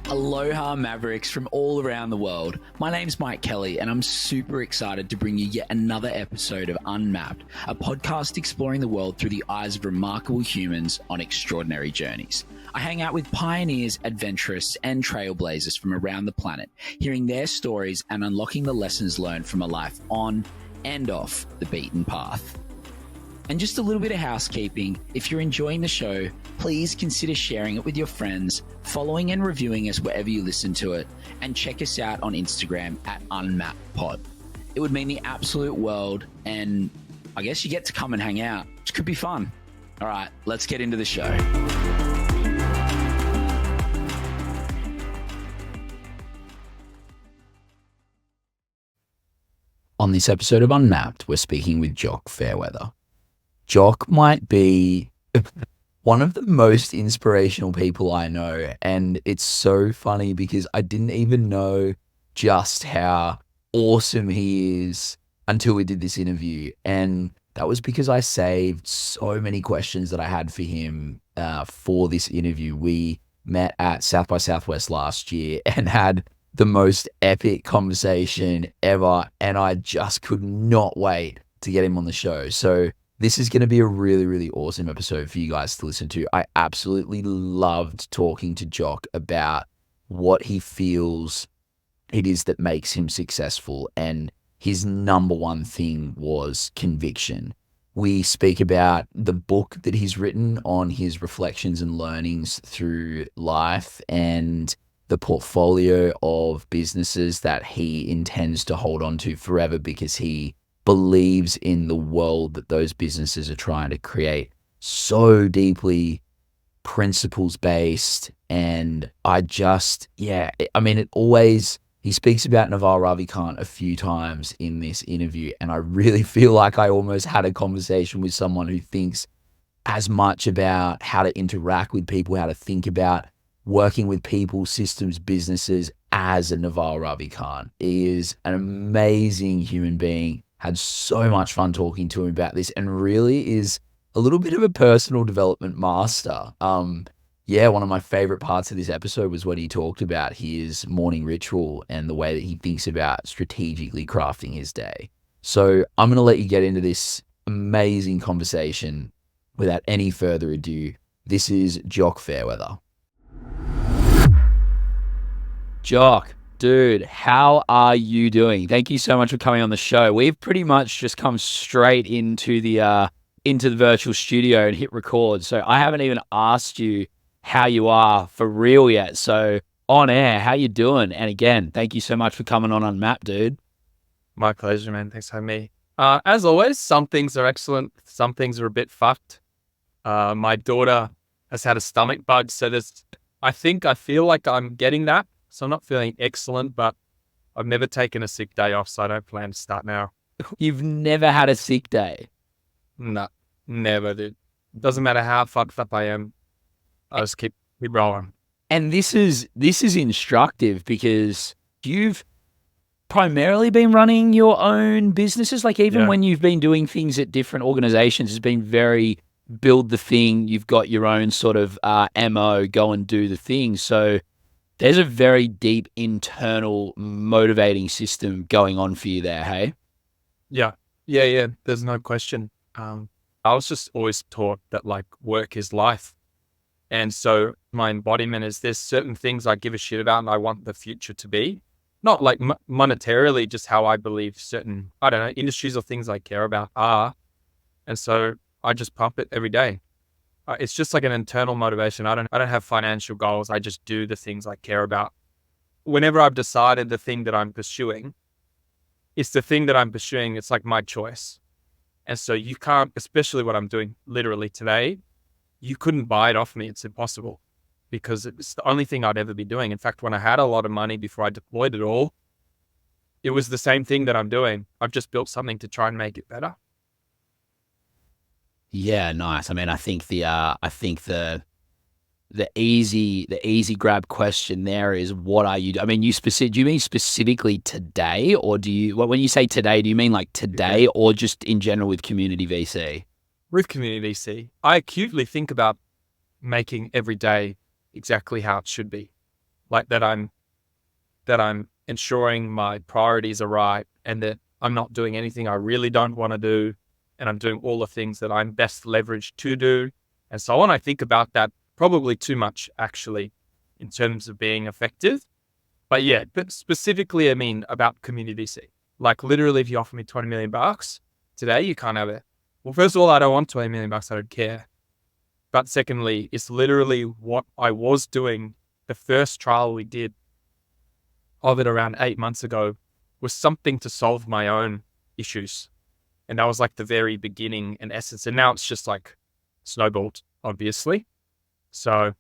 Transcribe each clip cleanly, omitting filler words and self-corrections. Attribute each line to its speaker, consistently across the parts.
Speaker 1: Aloha Mavericks from all around the world. My name's Mike Kelly and I'm super excited to bring you yet another episode of Unmapped, a podcast exploring the world through the eyes of remarkable humans on extraordinary journeys. I hang out with pioneers, adventurers, and trailblazers from around the planet, hearing their stories and unlocking the lessons learned from a life on and off the beaten path. And just a little bit of housekeeping, if you're enjoying the show, please consider sharing it with your friends, following and reviewing us wherever you listen to it, and check us out on Instagram at unmappedpod. It would mean the absolute world, and I guess you get to come and hang out, which could be fun. All right, let's get into the show. On this episode of Unmapped, we're speaking with Jock Fairweather. Jock might be one of the most inspirational people I know, and it's so funny because I didn't even know just how awesome he is until we did this interview, and that was because I saved so many questions that I had for him for this interview. We met at South by Southwest last year and had the most epic conversation ever, and I just could not wait to get him on the show. So this is going to be a really, really awesome episode for you guys to listen to. I absolutely loved talking to Jock about what he feels it is that makes him successful, and his number one thing was conviction. We speak about the book that he's written on his reflections and learnings through life and the portfolio of businesses that he intends to hold on to forever because he believes in the world that those businesses are trying to create, so deeply principles based. And he speaks about Naval Ravikant a few times in this interview, and I really feel like I almost had a conversation with someone who thinks as much about how to interact with people, how to think about working with people, systems, businesses as a Naval Ravikant. He is an amazing human being. Had so much fun talking to him about this, and really is a little bit of a personal development master. One of my favorite parts of this episode was when he talked about his morning ritual and the way that he thinks about strategically crafting his day. So I'm going to let you get into this amazing conversation without any further ado. This is Jock Fairweather. Jock, dude, how are you doing? Thank you so much for coming on the show. We've pretty much just come straight into the virtual studio and hit record. So I haven't even asked you how you are for real yet. So on air, how you doing? And again, thank you so much for coming on Unmapped, dude.
Speaker 2: My pleasure, man. Thanks for having me. As always, some things are excellent. Some things are a bit fucked. My daughter has had a stomach bug. So I feel like I'm getting that. So I'm not feeling excellent, but I've never taken a sick day off, so I don't plan to start now.
Speaker 1: You've never had a sick day?
Speaker 2: No, never, dude. Doesn't matter how fucked up I am. I just keep rolling.
Speaker 1: And this is instructive because you've primarily been running your own businesses. Like even when you've been doing things at different organizations, it's been very build the thing. You've got your own sort of MO, go and do the thing. So there's a very deep internal motivating system going on for you there, hey?
Speaker 2: Yeah. There's no question. I was just always taught that like work is life. And so my embodiment is there's certain things I give a shit about and I want the future to be. Not like monetarily, just how I believe certain, industries or things I care about are. And so I just pump it every day. It's just like an internal motivation. I don't have financial goals. I just do the things I care about. Whenever I've decided the thing that I'm pursuing, it's the thing that I'm pursuing. It's like my choice. And so you can't, especially what I'm doing literally today, you couldn't buy it off me. It's impossible because it's the only thing I'd ever be doing. In fact, when I had a lot of money before I deployed it all, it was the same thing that I'm doing. I've just built something to try and make it better.
Speaker 1: Yeah, nice. I mean, I think the easy grab question there is, what are you? I mean, do you mean specifically today, or when you say today, do you mean like today, or just in general with community VC?
Speaker 2: With community VC, I acutely think about making every day exactly how it should be. like that I'm ensuring my priorities are right and that I'm not doing anything I really don't want to do, and I'm doing all the things that I'm best leveraged to do, and so on. I think about that probably too much, actually, in terms of being effective. But yeah, but specifically, I mean, about community VC. Like literally, if you offer me 20 million bucks today, you can't have it. Well, first of all, I don't want 20 million bucks. I don't care. But secondly, it's literally what I was doing. The first trial we did of it around 8 months ago was something to solve my own issues. And that was like the very beginning and essence. And now it's just like snowballed, obviously. So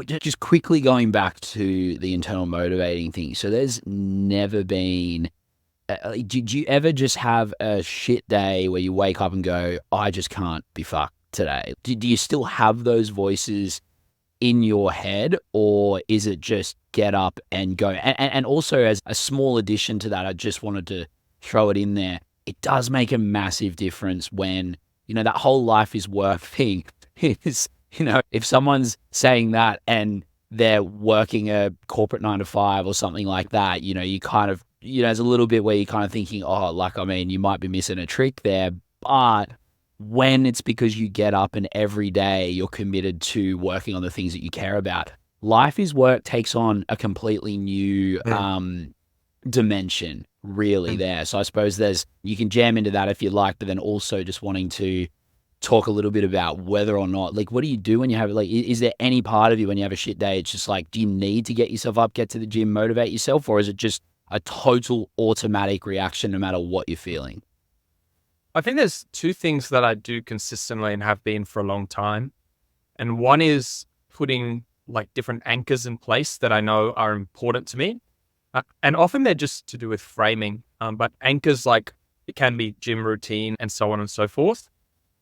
Speaker 1: just quickly going back to the internal motivating thing. So there's never been, did you ever just have a shit day where you wake up and go, I just can't be fucked today? Do you still have those voices in your head, or is it just get up and go? And also, as a small addition to that, I just wanted to throw it in there. It does make a massive difference when, that whole life is work thing is, if someone's saying that and they're working a corporate 9 to 5 or something like that, you kind of, there's a little bit where you're kind of thinking, oh, like, I mean, you might be missing a trick there. But when it's because you get up and every day you're committed to working on the things that you care about, life is work takes on a completely new dimension really there. So I suppose you can jam into that if you like, but then also just wanting to talk a little bit about whether or not, like, what do you do when you have, like, is there any part of you when you have a shit day, it's just like, do you need to get yourself up, get to the gym, motivate yourself, or is it just a total automatic reaction no matter what you're feeling?
Speaker 2: I think there's two things that I do consistently and have been for a long time. And one is putting like different anchors in place that I know are important to me. And often they're just to do with framing. But anchors, like, it can be gym routine and so on and so forth.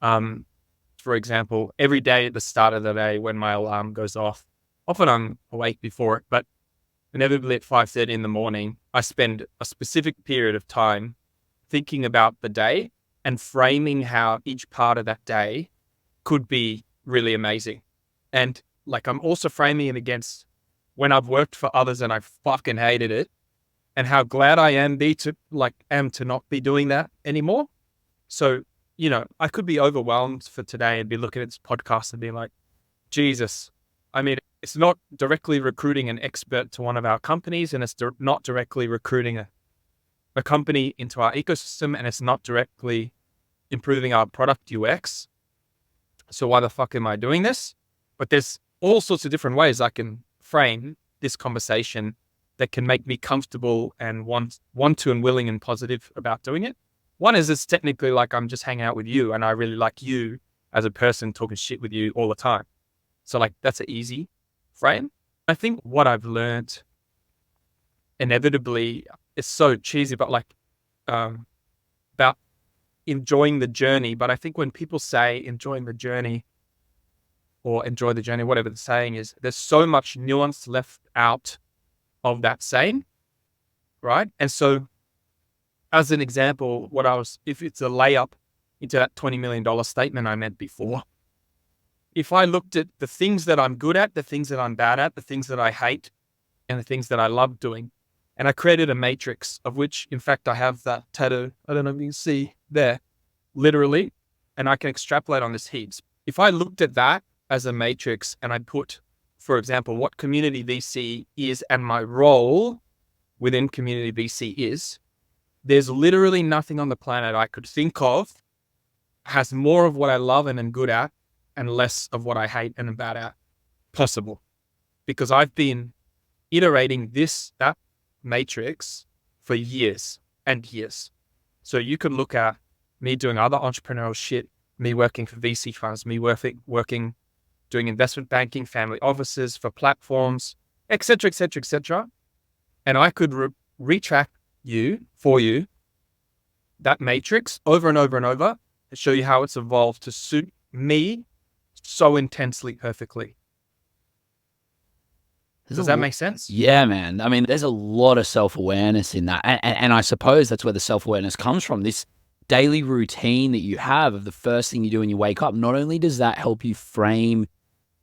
Speaker 2: For example, every day at the start of the day when my alarm goes off, often I'm awake before it, but inevitably at 5:30 in the morning, I spend a specific period of time thinking about the day and framing how each part of that day could be really amazing. And like, I'm also framing it against when I've worked for others and I fucking hated it, and how glad I am to not be doing that anymore. So, I could be overwhelmed for today and be looking at this podcast and be like, Jesus, I mean, it's not directly recruiting an expert to one of our companies, and it's not directly recruiting a company into our ecosystem, and it's not directly improving our product UX. So why the fuck am I doing this? But there's all sorts of different ways I can frame this conversation that can make me comfortable and want to and willing and positive about doing it. One is, it's technically like I'm just hanging out with you and I really like you as a person, talking shit with you all the time. So like, that's an easy frame. I think what I've learned inevitably is so cheesy, but like about enjoying the journey. But I think when people say enjoying the journey or enjoy the journey, whatever the saying is, there's so much nuance left out of that saying, right? And so, as an example, if it's a layup into that $20 million statement I meant before, if I looked at the things that I'm good at, the things that I'm bad at, the things that I hate, and the things that I love doing, and I created a matrix of which, in fact, I have that tattoo. I don't know if you can see there, literally, and I can extrapolate on this heaps. If I looked at that as a matrix and I put, for example, what community VC is and my role within community VC is, there's literally nothing on the planet I could think of has more of what I love and am good at and less of what I hate and am bad at possible. Because I've been iterating that matrix for years and years. So you could look at me doing other entrepreneurial shit, me working for VC funds, me working, doing investment banking, family offices for platforms, et cetera, et cetera, et cetera. And I could retrack for you that matrix over and over and over and show you how it's evolved to suit me so intensely perfectly. Does that make sense?
Speaker 1: Yeah, man. I mean, there's a lot of self-awareness in that. And I suppose that's where the self-awareness comes from. This daily routine that you have of the first thing you do when you wake up, not only does that help you frame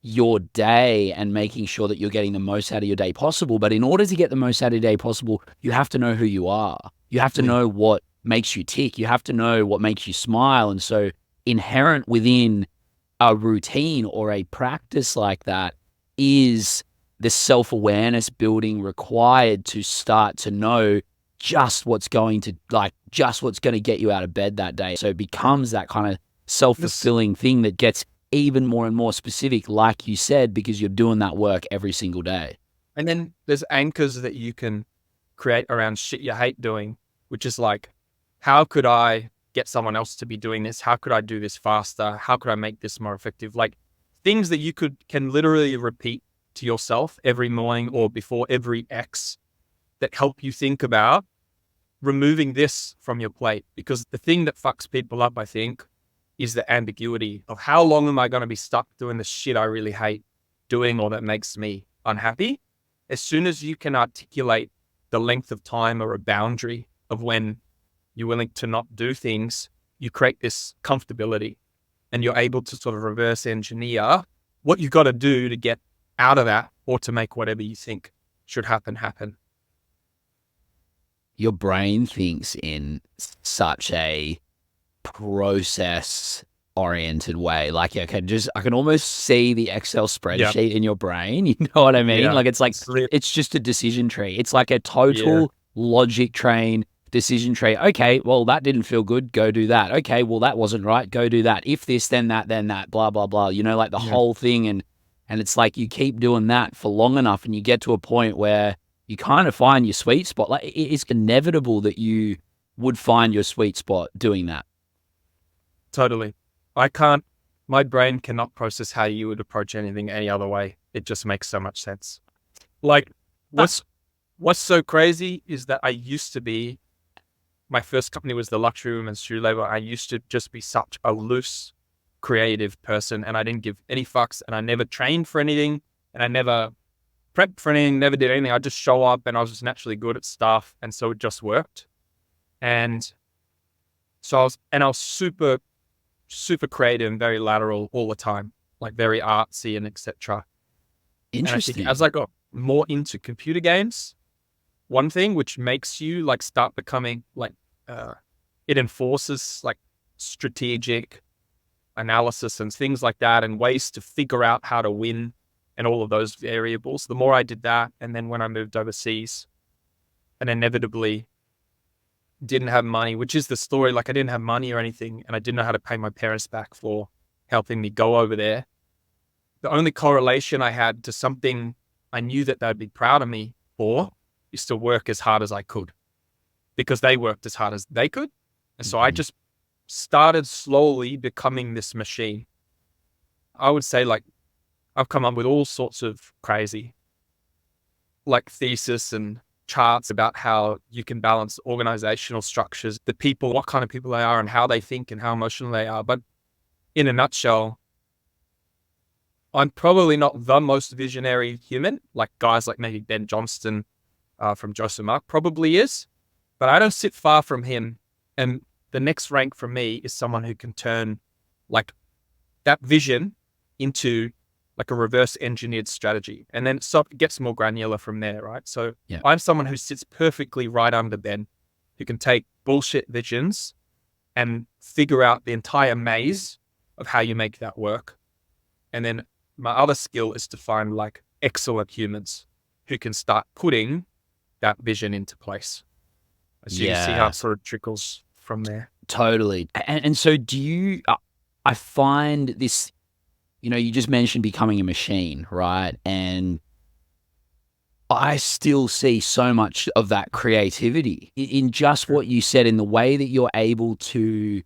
Speaker 1: your day and making sure that you're getting the most out of your day possible. But in order to get the most out of your day possible, you have to know who you are. You have to
Speaker 2: Yeah.
Speaker 1: know what makes you tick. You have to know what makes you smile. And so inherent within a routine or a practice like that is the self-awareness building required to start to know just what's going to get you out of bed that day. So it becomes that kind of
Speaker 2: This,
Speaker 1: self-fulfilling thing that gets even more and more specific, like you said, because you're doing that work every single day.
Speaker 2: and then there's anchors that you can create around shit you hate doing, which is like, how could I get someone else to be doing this? How could I do this faster? How could I make this more effective? Like things that you can literally repeat to yourself every morning or before every X that help you think about removing this from your plate. Because the thing that fucks people up, I think, is the ambiguity of how long am I going to be stuck doing the shit I really hate doing or that makes me unhappy? As soon as you can articulate the length of time or a boundary of when you're willing to not do things, you create this comfortability and you're able to sort of reverse engineer what you got to do to get out of that or to make whatever you think should happen.
Speaker 1: Your brain thinks in such a process oriented way. Like I can almost see the Excel spreadsheet in your brain. You know what I mean?
Speaker 2: Yeah.
Speaker 1: Like it's just a decision tree. It's like a
Speaker 2: Yeah.
Speaker 1: total logic train decision tree. Okay, well that didn't feel good. Go do that. Okay, well that wasn't right. Go do that. If this, then that, blah, blah, blah. You know, like the
Speaker 2: Yeah.
Speaker 1: whole thing. And it's like you keep doing that for long enough and you get to a point where you kind of find your sweet spot. Like it's inevitable that you would find your sweet spot doing that.
Speaker 2: Totally. My brain cannot process how you would approach anything any other way. It just makes so much sense. Like what's so crazy is that my first company was the luxury women's shoe label. I used to just be such a loose, creative person and I didn't give any fucks and I never trained for anything and I never prepped for anything, never did anything. I just show up and I was just naturally good at stuff. And so it just worked. And so I was super, super creative and very lateral all the time, like very artsy and etc. And I think
Speaker 1: Interesting.
Speaker 2: as I got more into computer games, one thing which makes you like start becoming like, it enforces like strategic analysis and things like that and ways to figure out how to win and all of those variables. The more I did that, and then when I moved overseas and inevitably didn't have money, which is the story, like I didn't have money or anything and I didn't know how to pay my parents back for helping me go over there. The only correlation I had to something I knew that they'd be proud of me for is to work as hard as I could because they worked as hard as they could. And so I just started slowly becoming this machine. I would say like I've come up with all sorts of crazy like thesis and charts about how you can balance organizational structures, the people, what kind of people they are and how they think and how emotional they are. But in a nutshell, I'm probably not the most visionary human, like guys like maybe Ben Johnston from Joseph Mark probably is, but I don't sit far from him. And the next rank for me is someone who can turn like that vision into like a reverse engineered strategy. And then so it gets more granular from there, right? So
Speaker 1: Yeah.
Speaker 2: I'm someone who sits perfectly right under Ben, who can take bullshit visions and figure out the entire maze of how you make that work. And then my other skill is to find like excellent humans who can start putting that vision into place. So you can see how it sort of trickles from there.
Speaker 1: Totally. And so do you, I find this, you know, you just mentioned becoming a machine, right? And I still see so much of that creativity in just what you said, in the way that you're able to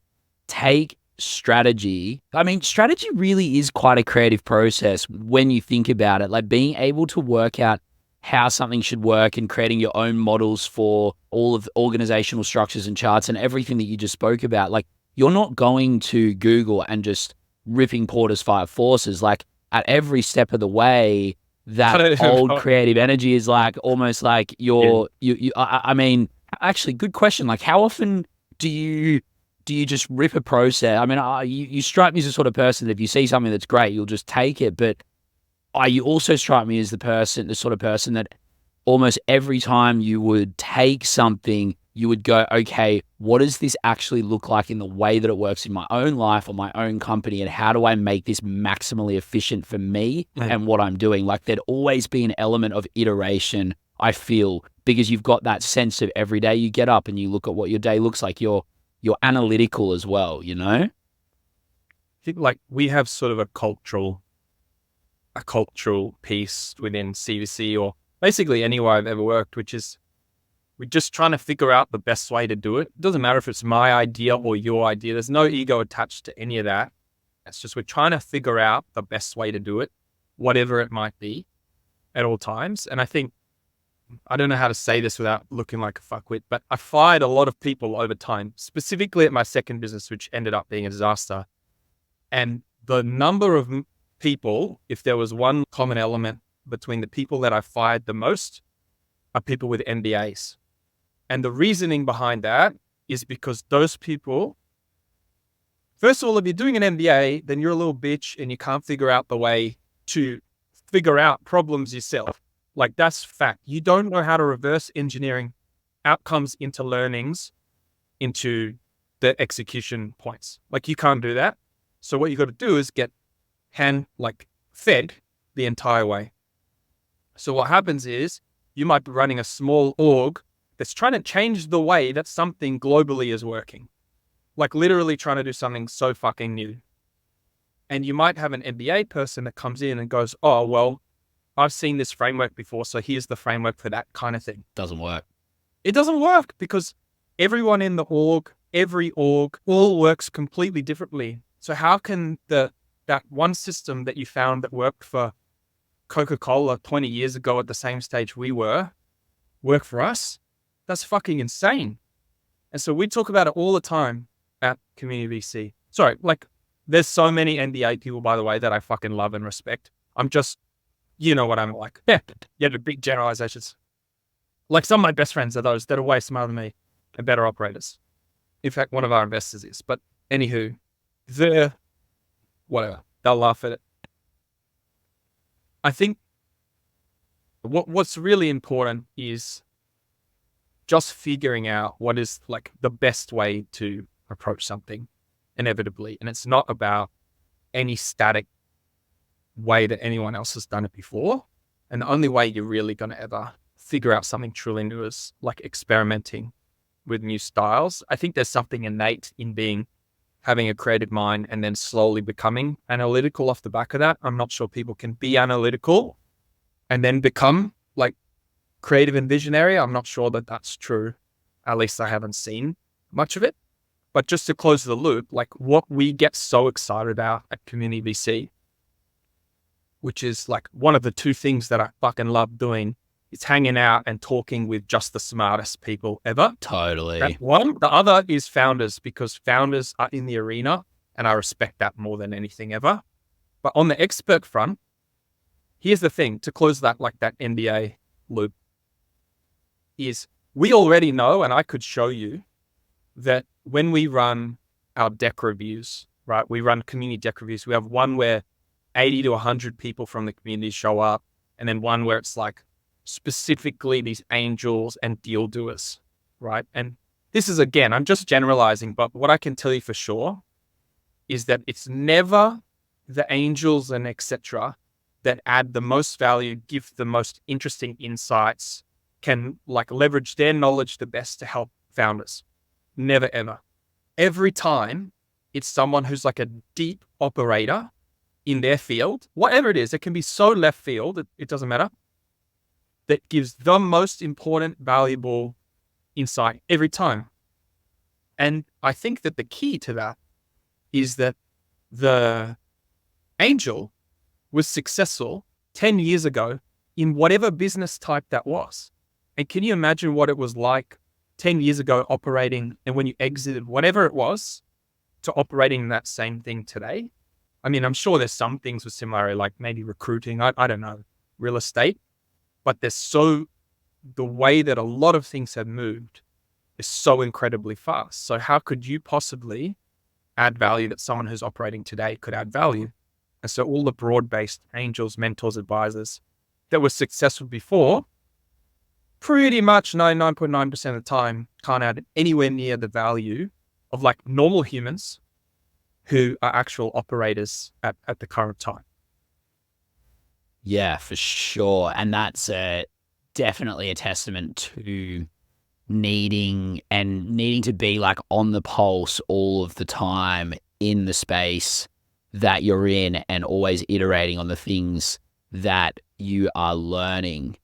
Speaker 1: take strategy. I mean, strategy really is quite a creative process when you think about it, like being able to work out how something should work and creating your own models for all of the organizational structures and charts and everything that you just spoke about. Like, you're not going to Google and just ripping Porter's Five Forces. Like, at every step of the way, that old creative energy is like almost like I mean, actually, good question. Like, how often do you just rip a process? I mean, you strike me as the sort of person that if you see something that's great, you'll just take it. But you also strike me as the sort of person that almost every time you would take something, you would go, okay, what does this actually look like in the way that it works in my own life or my own company? And how do I make this maximally efficient for me and what I'm doing? Like there'd always be an element of iteration, I feel, because you've got that sense of every day you get up and you look at what your day looks like. You're analytical as well, you know?
Speaker 2: I think like we have sort of a cultural piece within CVC or basically anywhere I've ever worked, which is we're just trying to figure out the best way to do it. It doesn't matter if it's my idea or your idea. There's no ego attached to any of that. It's just we're trying to figure out the best way to do it, whatever it might be at all times. And I think, I don't know how to say this without looking like a fuckwit, but I fired a lot of people over time, specifically at my second business, which ended up being a disaster. And the number of people, if there was one common element between the people that I fired the most, are people with MBAs. And the reasoning behind that is because those people, first of all, if you're doing an MBA, then you're a little bitch and you can't figure out the way to figure out problems yourself. Like that's fact. You don't know how to reverse engineering outcomes into learnings into the execution points. Like you can't do that. So what you got to do is get fed the entire way. So what happens is you might be running a small org that's trying to change the way that something globally is working. Like literally trying to do something so fucking new. And you might have an MBA person that comes in and goes, oh, well, I've seen this framework before, so here's the framework for that kind of thing.
Speaker 1: Doesn't work.
Speaker 2: It doesn't work because everyone in the org, every org, all works completely differently. So how can that one system that you found that worked for Coca-Cola 20 years ago at the same stage we were, work for us? That's fucking insane. And so we talk about it all the time at Community VC. Sorry, like there's so many MBA people, by the way, that I fucking love and respect. I'm just, you know what I'm like. Yeah, the big generalizations. Like some of my best friends are those that are way smarter than me and better operators. In fact, one of our investors is. But anywho, whatever. They'll laugh at it. I think what's really important is just figuring out what is like the best way to approach something inevitably. And it's not about any static way that anyone else has done it before. And the only way you're really going to ever figure out something truly new is like experimenting with new styles. I think there's something innate in having a creative mind and then slowly becoming analytical off the back of that. I'm not sure people can be analytical and then become like creative and visionary. I'm not sure that that's true. At least I haven't seen much of it. But just to close the loop, like what we get so excited about at Community VC, which is like one of the two things that I fucking love doing, is hanging out and talking with just the smartest people ever.
Speaker 1: Totally.
Speaker 2: That one. The other is founders, because founders are in the arena and I respect that more than anything ever. But on the expert front, here's the thing to close that, like that NBA loop, is we already know, and I could show you that when we run our deck reviews, right? We run community deck reviews. We have one where 80 to 100 people from the community show up, and then one where it's like specifically these angels and deal doers, right? And this is, again, I'm just generalizing, but what I can tell you for sure is that it's never the angels and etc. that add the most value, give the most interesting insights, can like leverage their knowledge the best to help founders. Never, ever. Every time it's someone who's like a deep operator in their field, whatever it is, it can be so left field, it doesn't matter, that gives the most important, valuable insight every time. And I think that the key to that is that the angel was successful 10 years ago in whatever business type that was. And can you imagine what it was like 10 years ago operating, and when you exited whatever it was, to operating that same thing today? I mean, I'm sure there's some things with similarity, like maybe recruiting, I don't know, real estate, but the way that a lot of things have moved is so incredibly fast. So how could you possibly add value that someone who's operating today could add value? And so all the broad-based angels, mentors, advisors that were successful before, pretty much 99.9% of the time can't add anywhere near the value of like normal humans who are actual operators at the current time.
Speaker 1: Yeah, for sure. And that's definitely a testament to needing to be like on the pulse all of the time in the space that you're in and always iterating on the things that you are learning.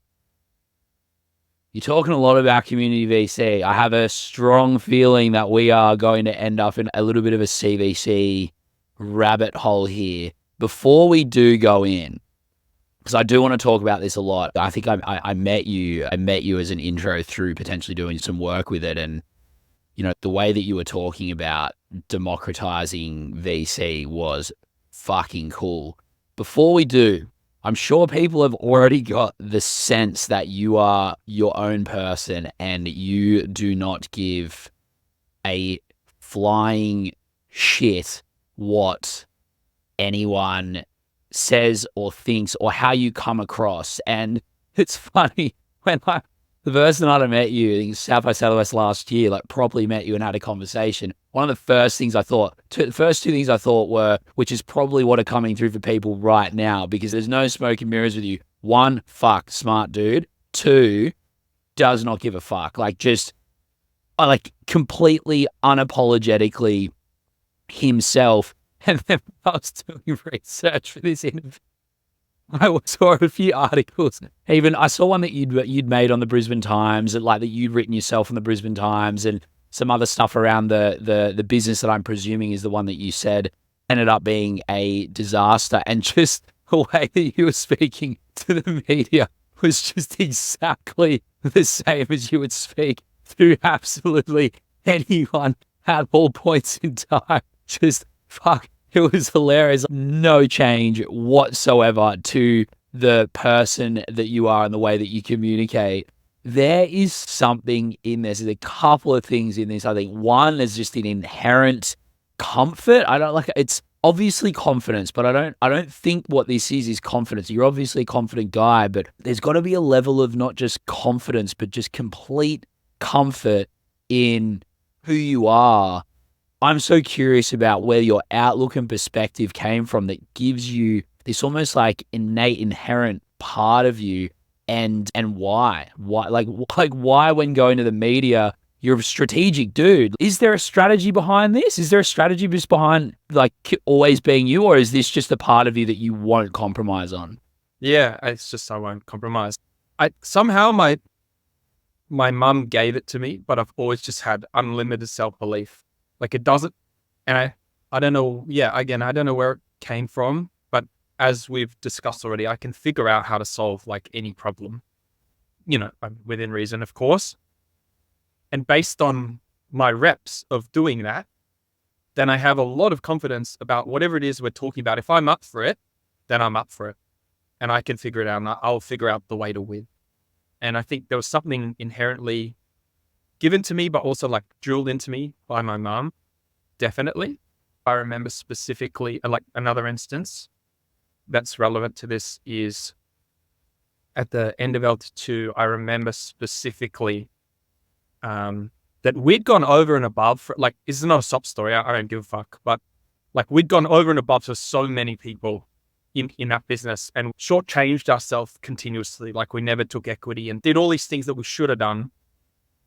Speaker 1: You're talking a lot about community VC. I have a strong feeling that we are going to end up in a little bit of a CVC rabbit hole here. Before we do go in, because I do want to talk about this a lot. I think I met you. I met you as an intro through potentially doing some work with it, and the way that you were talking about democratizing VC was fucking cool. Before we do, I'm sure people have already got the sense that you are your own person and you do not give a flying shit what anyone says or thinks or how you come across. And it's funny when the first night I met you, I think South by Southwest last year, like properly met you and had a conversation. One of the first things the first two things I thought were, which is probably what are coming through for people right now, because there's no smoke and mirrors with you. One, fuck, smart dude. Two, does not give a fuck. Like just, like completely unapologetically himself. And then I was doing research for this interview. I saw a few articles. Even I saw one that you'd made on the Brisbane Times, like that you'd written yourself on the Brisbane Times, and some other stuff around the business that I'm presuming is the one that you said ended up being a disaster. And just the way that you were speaking to the media was just exactly the same as you would speak to absolutely anyone at all points in time. Just fuck. It was hilarious. No change whatsoever to the person that you are and the way that you communicate. There is something in this. There's a couple of things in this. I think one is just an inherent comfort. It's obviously confidence, but I don't think what this is confidence. You're obviously a confident guy, but there's got to be a level of not just confidence, but just complete comfort in who you are. I'm so curious about where your outlook and perspective came from that gives you this almost like innate, inherent part of you, and why? Like why when going to the media, you're a strategic dude. Is there a strategy behind this? Is there a strategy just behind like always being you, or is this just a part of you that you won't compromise on?
Speaker 2: Yeah, it's just I won't compromise. Somehow my mum gave it to me, but I've always just had unlimited self-belief. Like it doesn't, and I don't know. Yeah, again, I don't know where it came from, but as we've discussed already, I can figure out how to solve like any problem, within reason, of course. And based on my reps of doing that, then I have a lot of confidence about whatever it is we're talking about. If I'm up for it, then I'm up for it, and I can figure it out. And I'll figure out the way to win. And I think there was something inherently given to me, but also like drilled into me by my mom. Definitely. I remember specifically, like another instance that's relevant to this is at the end of LT2, I remember specifically that we'd gone over and above for, like, this is not a sob story. I don't give a fuck, but like we'd gone over and above for so many people in that business and shortchanged ourselves continuously. Like we never took equity and did all these things that we should have done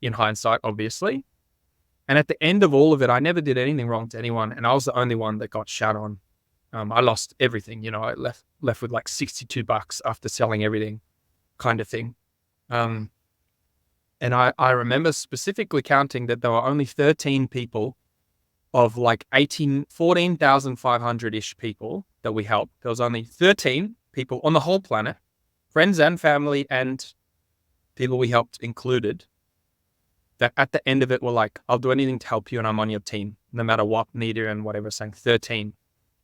Speaker 2: in hindsight, obviously. And at the end of all of it, I never did anything wrong to anyone. And I was the only one that got shat on. I lost everything, I left with like $62 after selling everything kind of thing. And I remember specifically counting that there were only 13 people of like 14,500-ish people that we helped. There was only 13 people on the whole planet, friends and family and people we helped included, that at the end of it were like, I'll do anything to help you and I'm on your team, no matter what, media and whatever, saying 13.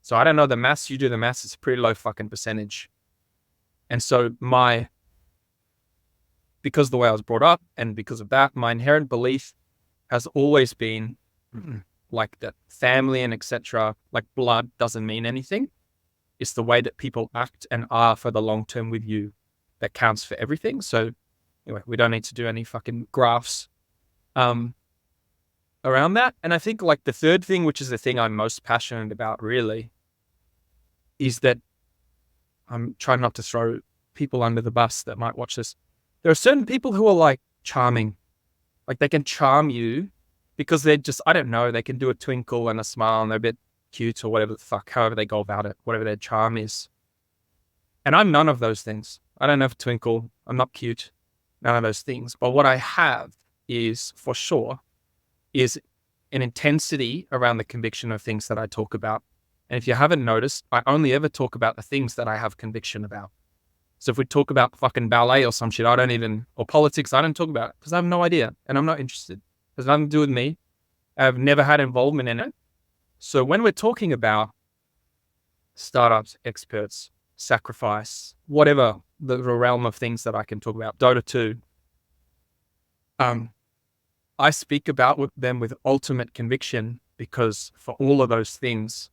Speaker 2: So I don't know the maths, you do the maths, it's a pretty low fucking percentage. And so because of the way I was brought up and because of that, my inherent belief has always been like that family and etc., like blood doesn't mean anything. It's the way that people act and are for the long term with you that counts for everything. So anyway, we don't need to do any fucking graphs around that. And I think like the third thing, which is the thing I'm most passionate about really, is that I'm trying not to throw people under the bus that might watch this. There are certain people who are like charming, like they can charm you because they're just, I don't know, they can do a twinkle and a smile and they're a bit cute or whatever the fuck, however they go about it, whatever their charm is. And I'm none of those things. I don't have a twinkle. I'm not cute. None of those things. But what I have is for sure is an intensity around the conviction of things that I talk about. And if you haven't noticed, I only ever talk about the things that I have conviction about. So if we talk about fucking ballet or some shit, or politics, I don't talk about it because I have no idea and I'm not interested. It has nothing to do with me. I've never had involvement in it. So when we're talking about startups, experts, sacrifice, whatever the realm of things that I can talk about, Dota 2, I speak about them with ultimate conviction because for all of those things,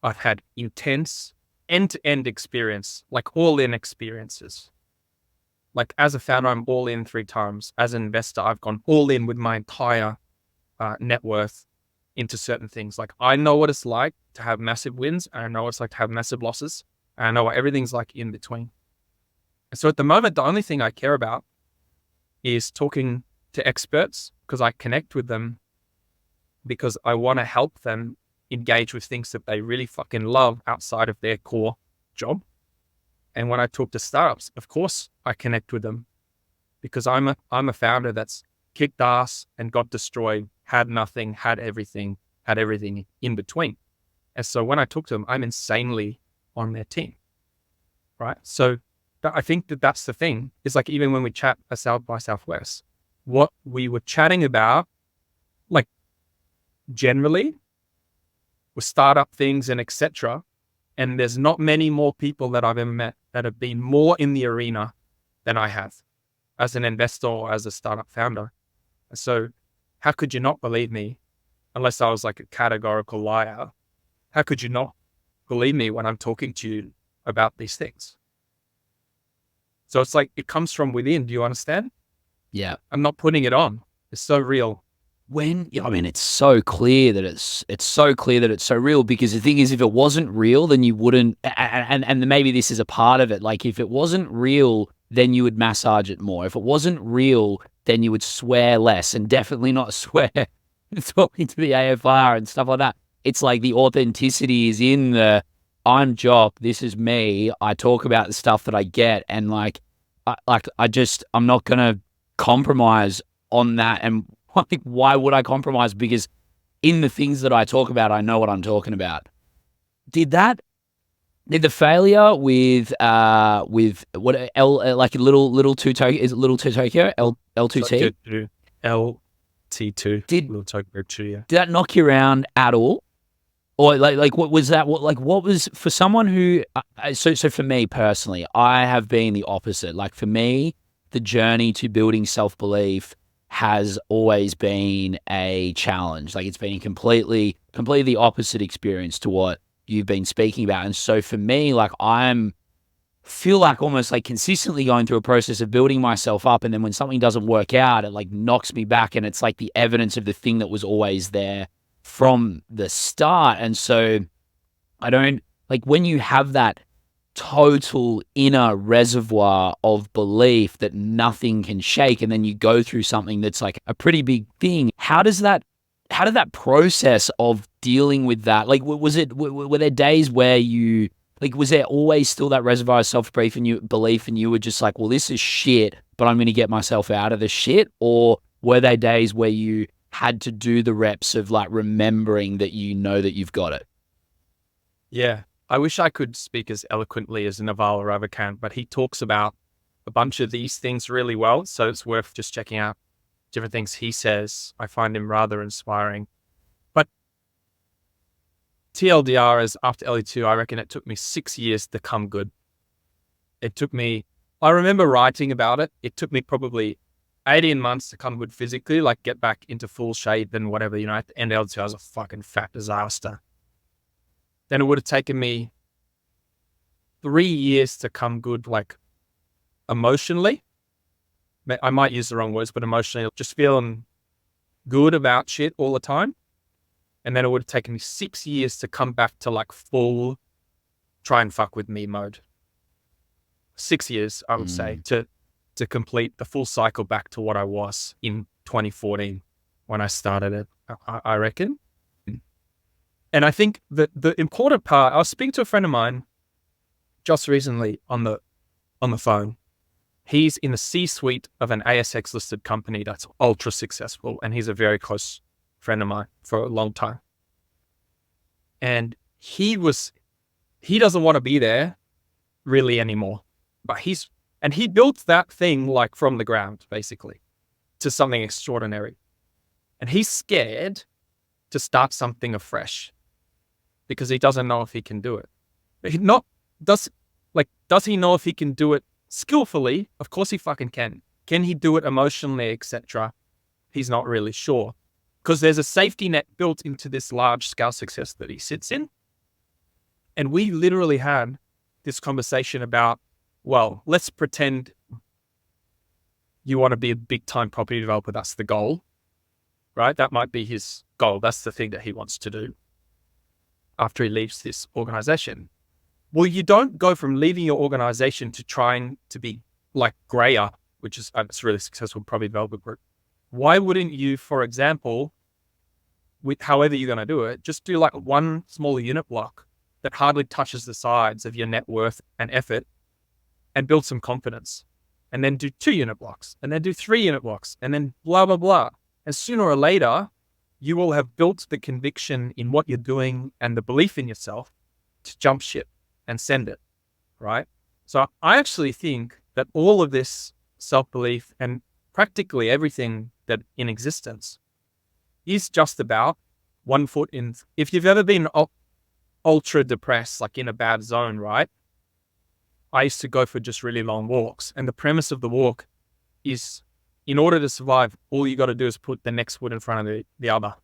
Speaker 2: I've had intense end-to-end experience, like all-in experiences. Like as a founder, I'm all in 3 times. As an investor, I've gone all in with my entire net worth into certain things. Like I know what it's like to have massive wins, and I know what it's like to have massive losses, and I know what everything's like in between. And so at the moment, the only thing I care about is talking to experts because I connect with them because I want to help them engage with things that they really fucking love outside of their core job. And when I talk to startups, of course I connect with them because I'm a founder that's kicked ass and got destroyed, had nothing, had everything in between. And so when I talk to them, I'm insanely on their team, right? So I think that's the thing. It's like even when we chat at South by Southwest, what we were chatting about, like generally, with startup things and etc. And there's not many more people that I've ever met that have been more in the arena than I have as an investor or as a startup founder. And so how could you not believe me unless I was like a categorical liar? How could you not believe me when I'm talking to you about these things? So it's like, it comes from within. Do you understand?
Speaker 1: Yeah.
Speaker 2: I'm not putting it on. It's so real.
Speaker 1: It's so clear that it's so real because the thing is, if it wasn't real, then you wouldn't, and maybe this is a part of it. Like if it wasn't real, then you would massage it more. If it wasn't real, then you would swear less and definitely not swear talking to the AFR and stuff like that. It's like the authenticity is in the, I'm Jock, this is me. I talk about the stuff that I get, and I'm not gonna compromise on that. And like, why would I compromise? Because in the things that I talk about, I know what I'm talking about. Did the failure with what like little two Tokyo, is it little two Tokyo L2T
Speaker 2: LT2
Speaker 1: did
Speaker 2: Little Tokyo 2, yeah.
Speaker 1: did that knock you around at all? Or like what was that? What was for someone who? So for me personally, I have been the opposite. Like for me, the journey to building self-belief has always been a challenge. Like it's been completely the opposite experience to what you've been speaking about. And so for me, like feel like almost like consistently going through a process of building myself up, and then when something doesn't work out, it like knocks me back, and it's like the evidence of the thing that was always there from the start. And so I don't like when you have that total inner reservoir of belief that nothing can shake, and then you go through something that's like a pretty big thing. How did that process of dealing with that, like were there days where you like, was there always still that reservoir of self-belief and you were just like, well, this is shit, but I'm going to get myself out of the shit? Or were there days where you had to do the reps of like remembering that you know that you've got it?
Speaker 2: Yeah. I wish I could speak as eloquently as Naval Ravikant, but he talks about a bunch of these things really well. So it's worth just checking out different things he says. I find him rather inspiring. But TLDR is after LE2, I reckon it took me 6 years to come good. I remember writing about it. It took me probably 18 months to come good physically, like get back into full shape and whatever, at the end of LE2, I was a fucking fat disaster. Then it would have taken me 3 years to come good, like emotionally. I might use the wrong words, but emotionally, just feeling good about shit all the time. And then it would have taken me 6 years to come back to like full try and fuck with me mode. 6 years, I would say, to complete the full cycle back to what I was in 2014 when I started it, I reckon. And I think that the important part, I was speaking to a friend of mine just recently on the phone. He's in the C-suite of an ASX listed company that's ultra successful. And he's a very close friend of mine for a long time. And he doesn't want to be there really anymore, but he built that thing like from the ground, basically, to something extraordinary. And he's scared to start something afresh because he doesn't know if he can do it. Does he know if he can do it skillfully? Of course he fucking can. Can he do it emotionally, etc.? He's not really sure because there's a safety net built into this large scale success that he sits in. And we literally had this conversation about, well, let's pretend you want to be a big time property developer. That's the goal, right? That might be his goal. That's the thing that he wants to do after he leaves this organization. Well, you don't go from leaving your organization to trying to be like Grayer, which is a really successful property developer group. Why wouldn't you, for example, with however you're going to do it, just do like one smaller unit block that hardly touches the sides of your net worth and effort and build some confidence, and then do 2 unit blocks, and then do 3 unit blocks, and then blah, blah, blah. And sooner or later, you will have built the conviction in what you're doing and the belief in yourself to jump ship and send it, right? So I actually think that all of this self-belief and practically everything that in existence is just about 1 foot in. If you've ever been ultra depressed, like in a bad zone, right? I used to go for just really long walks. And the premise of the walk is, in order to survive, all you got to do is put the next foot in front of the other,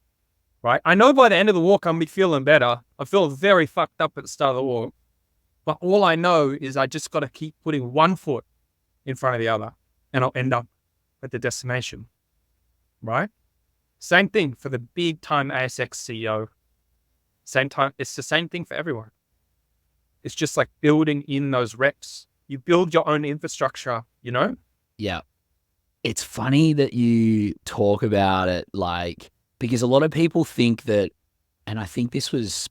Speaker 2: right? I know by the end of the walk, I'm feeling better. I feel very fucked up at the start of the walk. But all I know is I just got to keep putting 1 foot in front of the other, and I'll end up at the destination, right? Same thing for the big time ASX CEO. Same time, it's the same thing for everyone. It's just like building in those reps. You build your own infrastructure, you know?
Speaker 1: Yeah. It's funny that you talk about it, like, because a lot of people think that, and I think this was,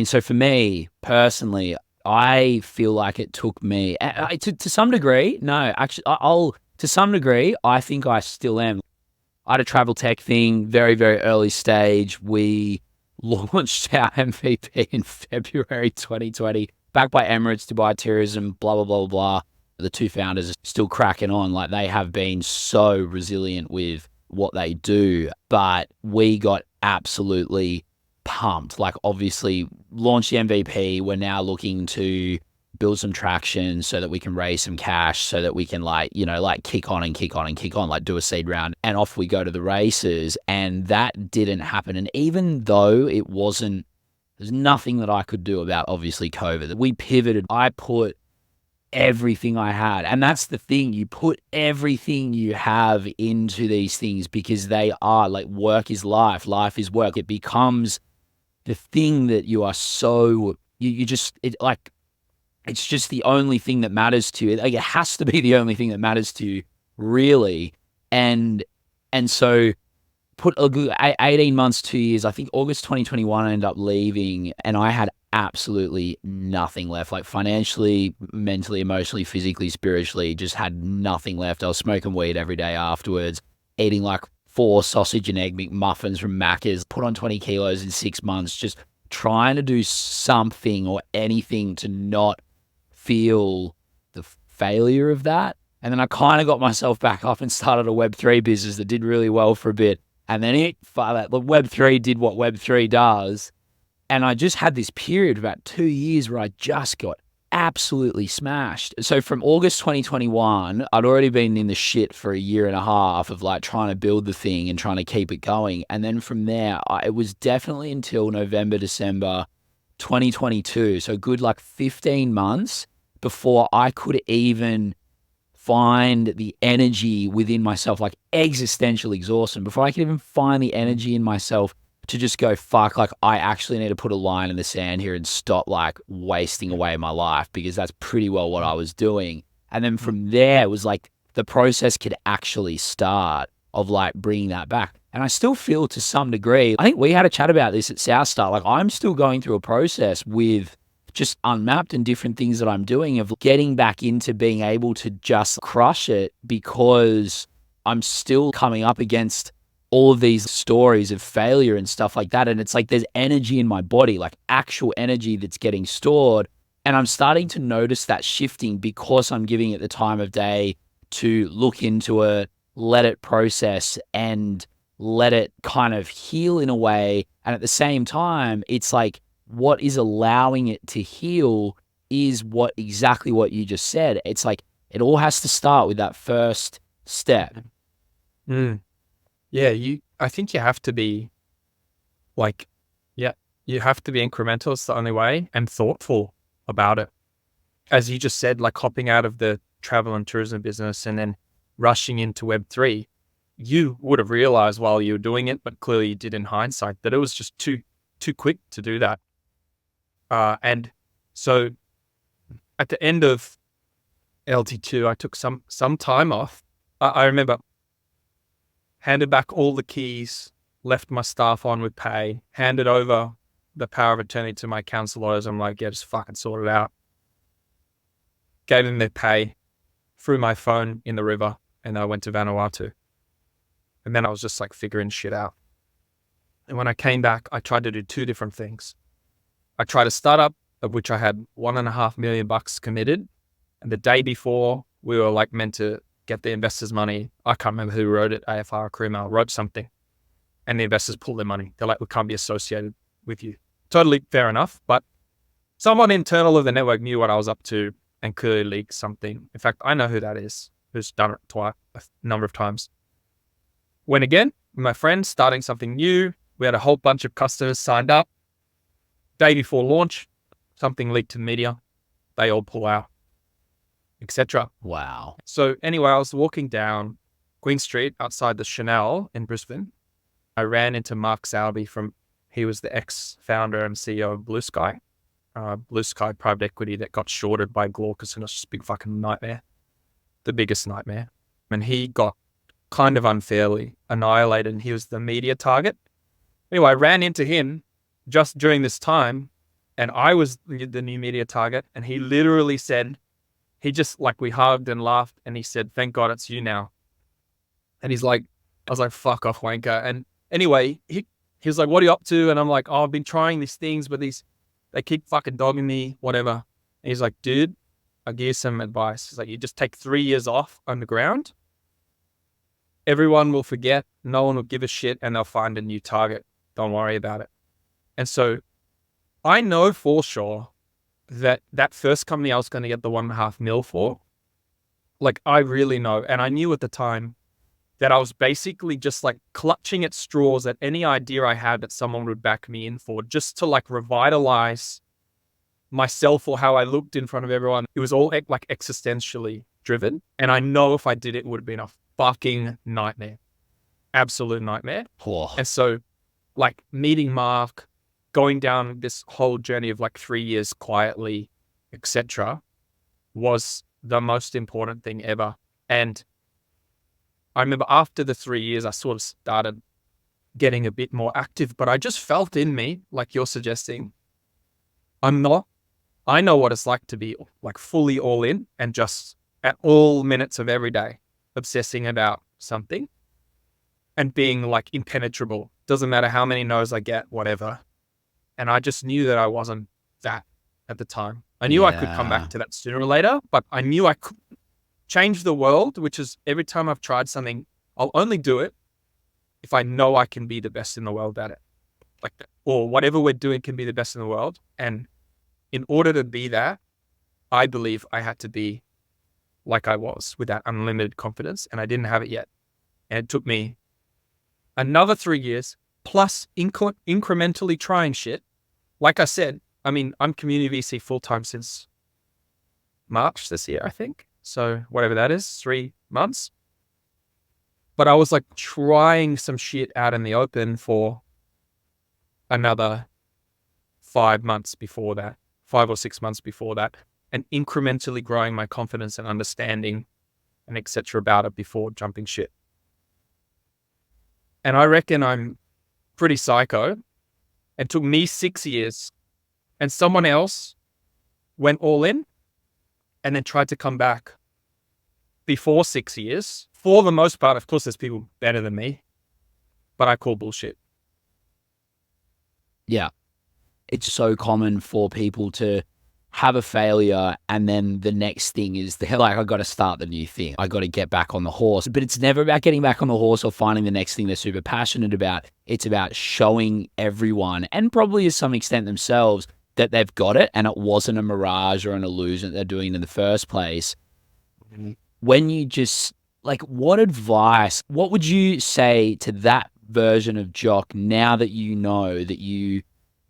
Speaker 1: so for me personally, I feel like it took me to some degree. No, actually, to some degree, I think I still am. I had a travel tech thing, very, very early stage. We launched our MVP in February 2020, backed by Emirates, Dubai Tourism, blah, blah, blah, blah. The 2 founders are still cracking on. Like, they have been so resilient with what they do, but we got absolutely pumped. Like, obviously launched the MVP. We're now looking to build some traction so that we can raise some cash so that we can kick on and kick on and kick on, like do a seed round, and off we go to the races. And that didn't happen. And even though there's nothing that I could do about obviously COVID, we pivoted. I put everything I had. And that's the thing. You put everything you have into these things because they are like, work is life. Life is work. It becomes the thing that you are so, it's just the only thing that matters to you. Like, it has to be the only thing that matters to you, really. And so put a good 18 months, 2 years, I think August 2021, I ended up leaving, and I had absolutely nothing left, like financially, mentally, emotionally, physically, spiritually, just had nothing left. I was smoking weed every day afterwards, eating like 4 sausage and egg McMuffins from Macca's, put on 20 kilos in 6 months, just trying to do something or anything to not feel the failure of that. And then I kind of got myself back up and started a Web3 business that did really well for a bit. And then the Web3 did what Web3 does. And I just had this period of about 2 years where I just got absolutely smashed. So from August 2021, I'd already been in the shit for a year and a half of like trying to build the thing and trying to keep it going. And then from there, it was definitely until November, December 2022. So good like 15 months before I could even find the energy within myself, like existential exhaustion, before I could even find the energy in myself to just go, fuck, like I actually need to put a line in the sand here and stop like wasting away my life, because that's pretty well what I was doing. And then from there, it was like the process could actually start of like bringing that back. And I still feel to some degree, I think we had a chat about this at South Star. Like I'm still going through a process with just Unmapped and different things that I'm doing of getting back into being able to just crush it, because I'm still coming up against all of these stories of failure and stuff like that. And it's like there's energy in my body, like actual energy that's getting stored. And I'm starting to notice that shifting because I'm giving it the time of day to look into it, let it process and let it kind of heal in a way. And at the same time, it's like what is allowing it to heal is exactly what you just said. It's like it all has to start with that first step.
Speaker 2: Yeah, I think you have to be like, yeah, you have to be incremental. It's the only way, and thoughtful about it. As you just said, like hopping out of the travel and tourism business and then rushing into Web3, you would have realized while you were doing it, but clearly you did in hindsight, that it was just too quick to do that. And so at the end of LT2, I took some time off. I remember handed back all the keys, left my staff on with pay, handed over the power of attorney to my counselors. I'm like, yeah, just fucking sort it out. Gave them their pay, threw my phone in the river, and I went to Vanuatu. And then I was just like figuring shit out. And when I came back, I tried to do two different things. I tried a startup of which I had $1.5 million committed. And the day before we were like meant to get the investors' money, I can't remember who wrote it, AFR or Crewmail wrote something. And the investors pulled their money. They're like, we can't be associated with you. Totally fair enough. But someone internal of the network knew what I was up to and clearly leaked something. In fact, I know who that is, who's done it a number of times. Went again, my friend, starting something new. We had a whole bunch of customers signed up. Day before launch, something leaked to the media. They all pull out, etc.
Speaker 1: Wow.
Speaker 2: So anyway, I was walking down Queen Street outside the Chanel in Brisbane. I ran into Mark Salby he was the ex-founder and CEO of Blue Sky private equity that got shorted by Glaucus, and it's just a big fucking nightmare. The biggest nightmare. And he got kind of unfairly annihilated, and he was the media target. Anyway, I ran into him just during this time, and I was the new media target, and he literally said, he just like, we hugged and laughed, and he said, thank God it's you now. And he's like, I was like, fuck off, wanker. And anyway, he was like, what are you up to? And I'm like, oh, I've been trying these things, but they keep fucking dogging me, whatever. And he's like, dude, I'll give you some advice. He's like, you just take 3 years off on the ground. Everyone will forget, no one will give a shit, and they'll find a new target. Don't worry about it. And so I know for sure that first company I was going to get the $1.5 million for, like I really know. And I knew at the time that I was basically just like clutching at straws at any idea I had that someone would back me in for, just to like revitalize myself or how I looked in front of everyone. It was all like existentially driven. And I know if I did it, it would have been a fucking nightmare. Absolute nightmare.
Speaker 1: Oh.
Speaker 2: And so like meeting Mark, going down this whole journey of like 3 years quietly, etc., was the most important thing ever. And I remember after the 3 years, I sort of started getting a bit more active, but I just felt in me, like you're suggesting, I know what it's like to be like fully all in and just at all minutes of every day, obsessing about something and being like impenetrable. Doesn't matter how many no's I get, whatever. And I just knew that I wasn't that at the time. I knew I could come back to that sooner or later, but I knew I could change the world, which is every time I've tried something, I'll only do it if I know I can be the best in the world at it. Like, or whatever we're doing can be the best in the world. And in order to be that, I believe I had to be like I was with that unlimited confidence, and I didn't have it yet. And it took me another 3 years plus incrementally trying shit. Like I said, I mean, I'm community VC full-time since March this year, I think. So whatever that is, 3 months. But I was like trying some shit out in the open for another 5 months before that, 5 or 6 months before that, and incrementally growing my confidence and understanding and etc. about it before jumping shit. And I reckon I'm pretty psycho. It took me 6 years, and someone else went all in and then tried to come back before 6 years. For the most part, of course, there's people better than me, but I call bullshit.
Speaker 1: Yeah. It's so common for people to have a failure and then the next thing is they're like, I got to start the new thing. I got to get back on the horse. But it's never about getting back on the horse or finding the next thing they're super passionate about. It's about showing everyone, and probably to some extent themselves, that they've got it and it wasn't a mirage or an illusion that they're doing in the first place. When you just, like, what would you say to that version of Jock now that you know that you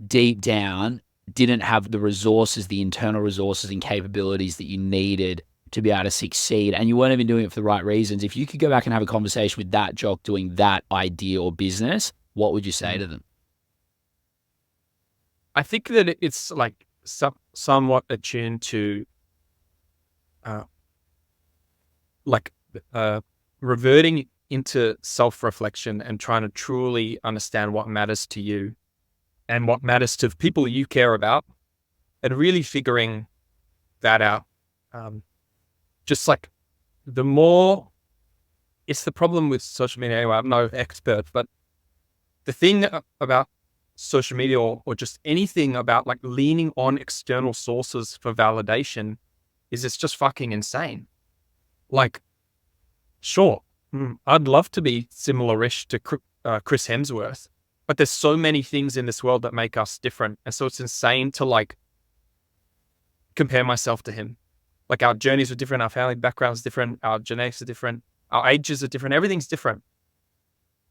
Speaker 1: deep down didn't have the resources, the internal resources and capabilities that you needed to be able to succeed, and you weren't even doing it for the right reasons? If you could go back and have a conversation with that Jock doing that idea or business, what would you say to them?
Speaker 2: I think that it's like somewhat attuned to like reverting into self-reflection and trying to truly understand what matters to you and what matters to people you care about, and really figuring that out. Just like the more, it's the problem with social media anyway. I'm no expert, but the thing about social media or just anything about like leaning on external sources for validation is it's just fucking insane. Like, sure, I'd love to be similar-ish to Chris Hemsworth, but there's so many things in this world that make us different. And so it's insane to like compare myself to him. Like, our journeys are different, our family backgrounds are different, our genetics are different, our ages are different, everything's different.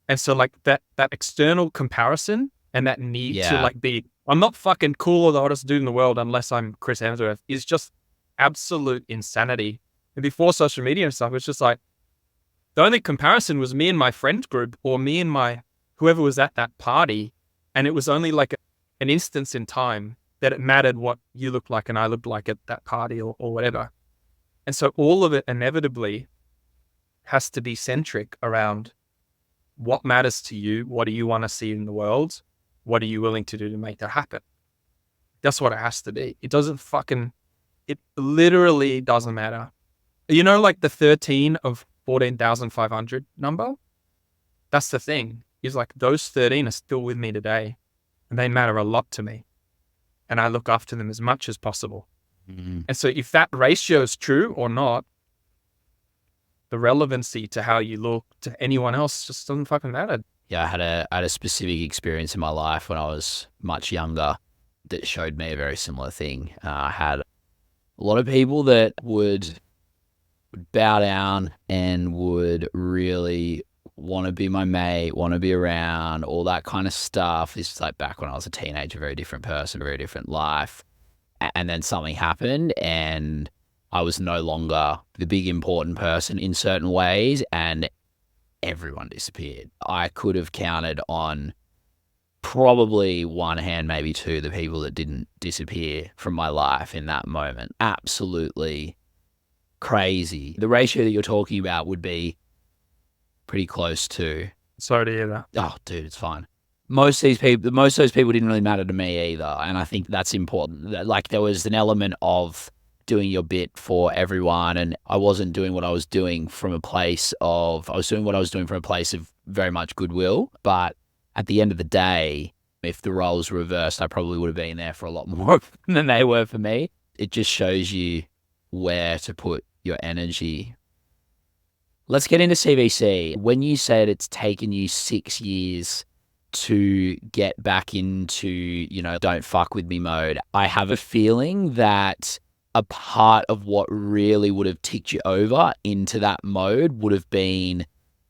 Speaker 2: And so like that external comparison and that need to like be, I'm not fucking cool or the hottest dude in the world unless I'm Chris Hemsworth, is just absolute insanity. And before social media and stuff, it's just like, the only comparison was me and my friend group or me and my whoever was at that party. And it was only like an instance in time that it mattered what you looked like and I looked like at that party or whatever. And so all of it inevitably has to be centric around what matters to you. What do you want to see in the world? What are you willing to do to make that happen? That's what it has to be. It literally doesn't matter. You know, like the 13 of 14,500 number? That's the thing. Is like those 13 are still with me today and they matter a lot to me. And I look after them as much as possible. Mm-hmm. And so if that ratio is true or not, the relevancy to how you look to anyone else just doesn't fucking matter.
Speaker 1: Yeah, I had a specific experience in my life when I was much younger that showed me a very similar thing. I had a lot of people that would bow down and would really want to be my mate, want to be around, all that kind of stuff. This is like back when I was a teenager, very different person, very different life. And then something happened and I was no longer the big important person in certain ways and everyone disappeared. I could have counted on probably one hand, maybe two, the people that didn't disappear from my life in that moment. Absolutely crazy. The ratio that you're talking about would be pretty close to.
Speaker 2: Sorry to hear that.
Speaker 1: Oh, dude, it's fine. Most of those people didn't really matter to me either. And I think that's important. Like, there was an element of doing your bit for everyone. And I wasn't doing what I was doing from a place of, very much goodwill. But at the end of the day, if the roles were reversed, I probably would have been there for a lot more than they were for me. It just shows you where to put your energy. Let's get into CVC. When you said it's taken you 6 years to get back into, don't fuck with me mode, I have a feeling that a part of what really would have ticked you over into that mode would have been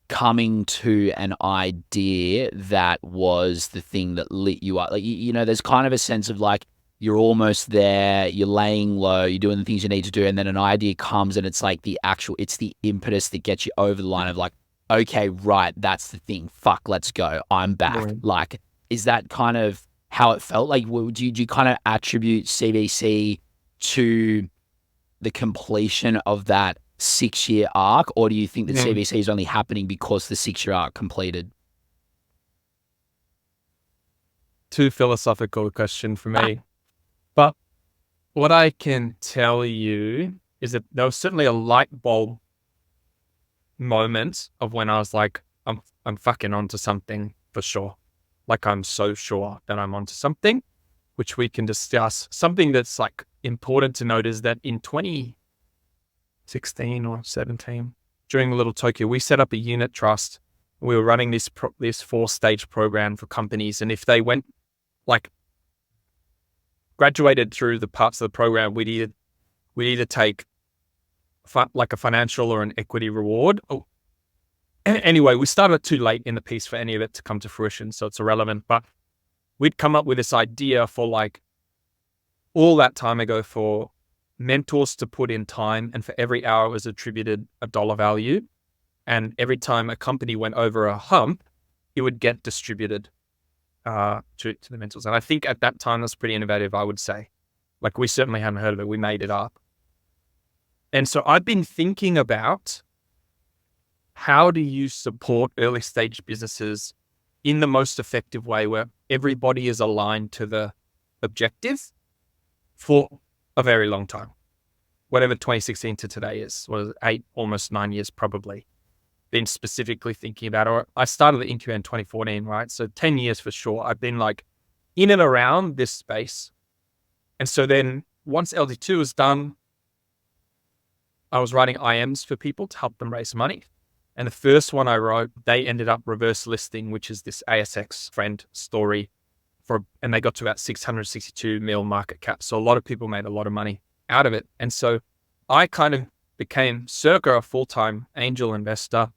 Speaker 1: coming to an idea that was the thing that lit you up. Like, there's kind of a sense of like, you're almost there, you're laying low, you're doing the things you need to do, and then an idea comes and it's like it's the impetus that gets you over the line of like, okay, right, that's the thing. Fuck, let's go. I'm back.
Speaker 2: Right.
Speaker 1: Like, is that kind of how it felt? Like, do you kind of attribute CVC to the completion of that 6-year arc, or do you think that
Speaker 2: Mm.
Speaker 1: CVC is only happening because the 6-year arc completed?
Speaker 2: Too philosophical question for me. But what I can tell you is that there was certainly a light bulb moment of when I was like, I'm fucking onto something for sure. Like I'm so sure that I'm onto something, which we can discuss. Something that's like important to note is that in 2016 or 17, during Little Tokyo, we set up a unit trust. We were running this 4-stage program for companies, and if they went like graduated through the parts of the program, we'd either take like a financial or an equity reward. Oh, anyway, we started too late in the piece for any of it to come to fruition, so it's irrelevant. But we'd come up with this idea for like all that time ago for mentors to put in time, and for every hour was attributed a dollar value. And every time a company went over a hump, it would get distributed to the mentors. And I think at that time, that's pretty innovative, I would say. Like we certainly hadn't heard of it. We made it up. And so I've been thinking about how do you support early stage businesses in the most effective way where everybody is aligned to the objective for a very long time, whatever 2016 to today is, was 8, almost 9 years probably. Been specifically thinking about, or I started the Incremental in 2014, right? So 10 years for sure. I've been like in and around this space. And so then once LD2 was done, I was writing IMs for people to help them raise money. And the first one I wrote, they ended up reverse listing, which is this ASX friend story and they got to about 662 mil market cap. So a lot of people made a lot of money out of it. And so I kind of became circa a full-time angel investor.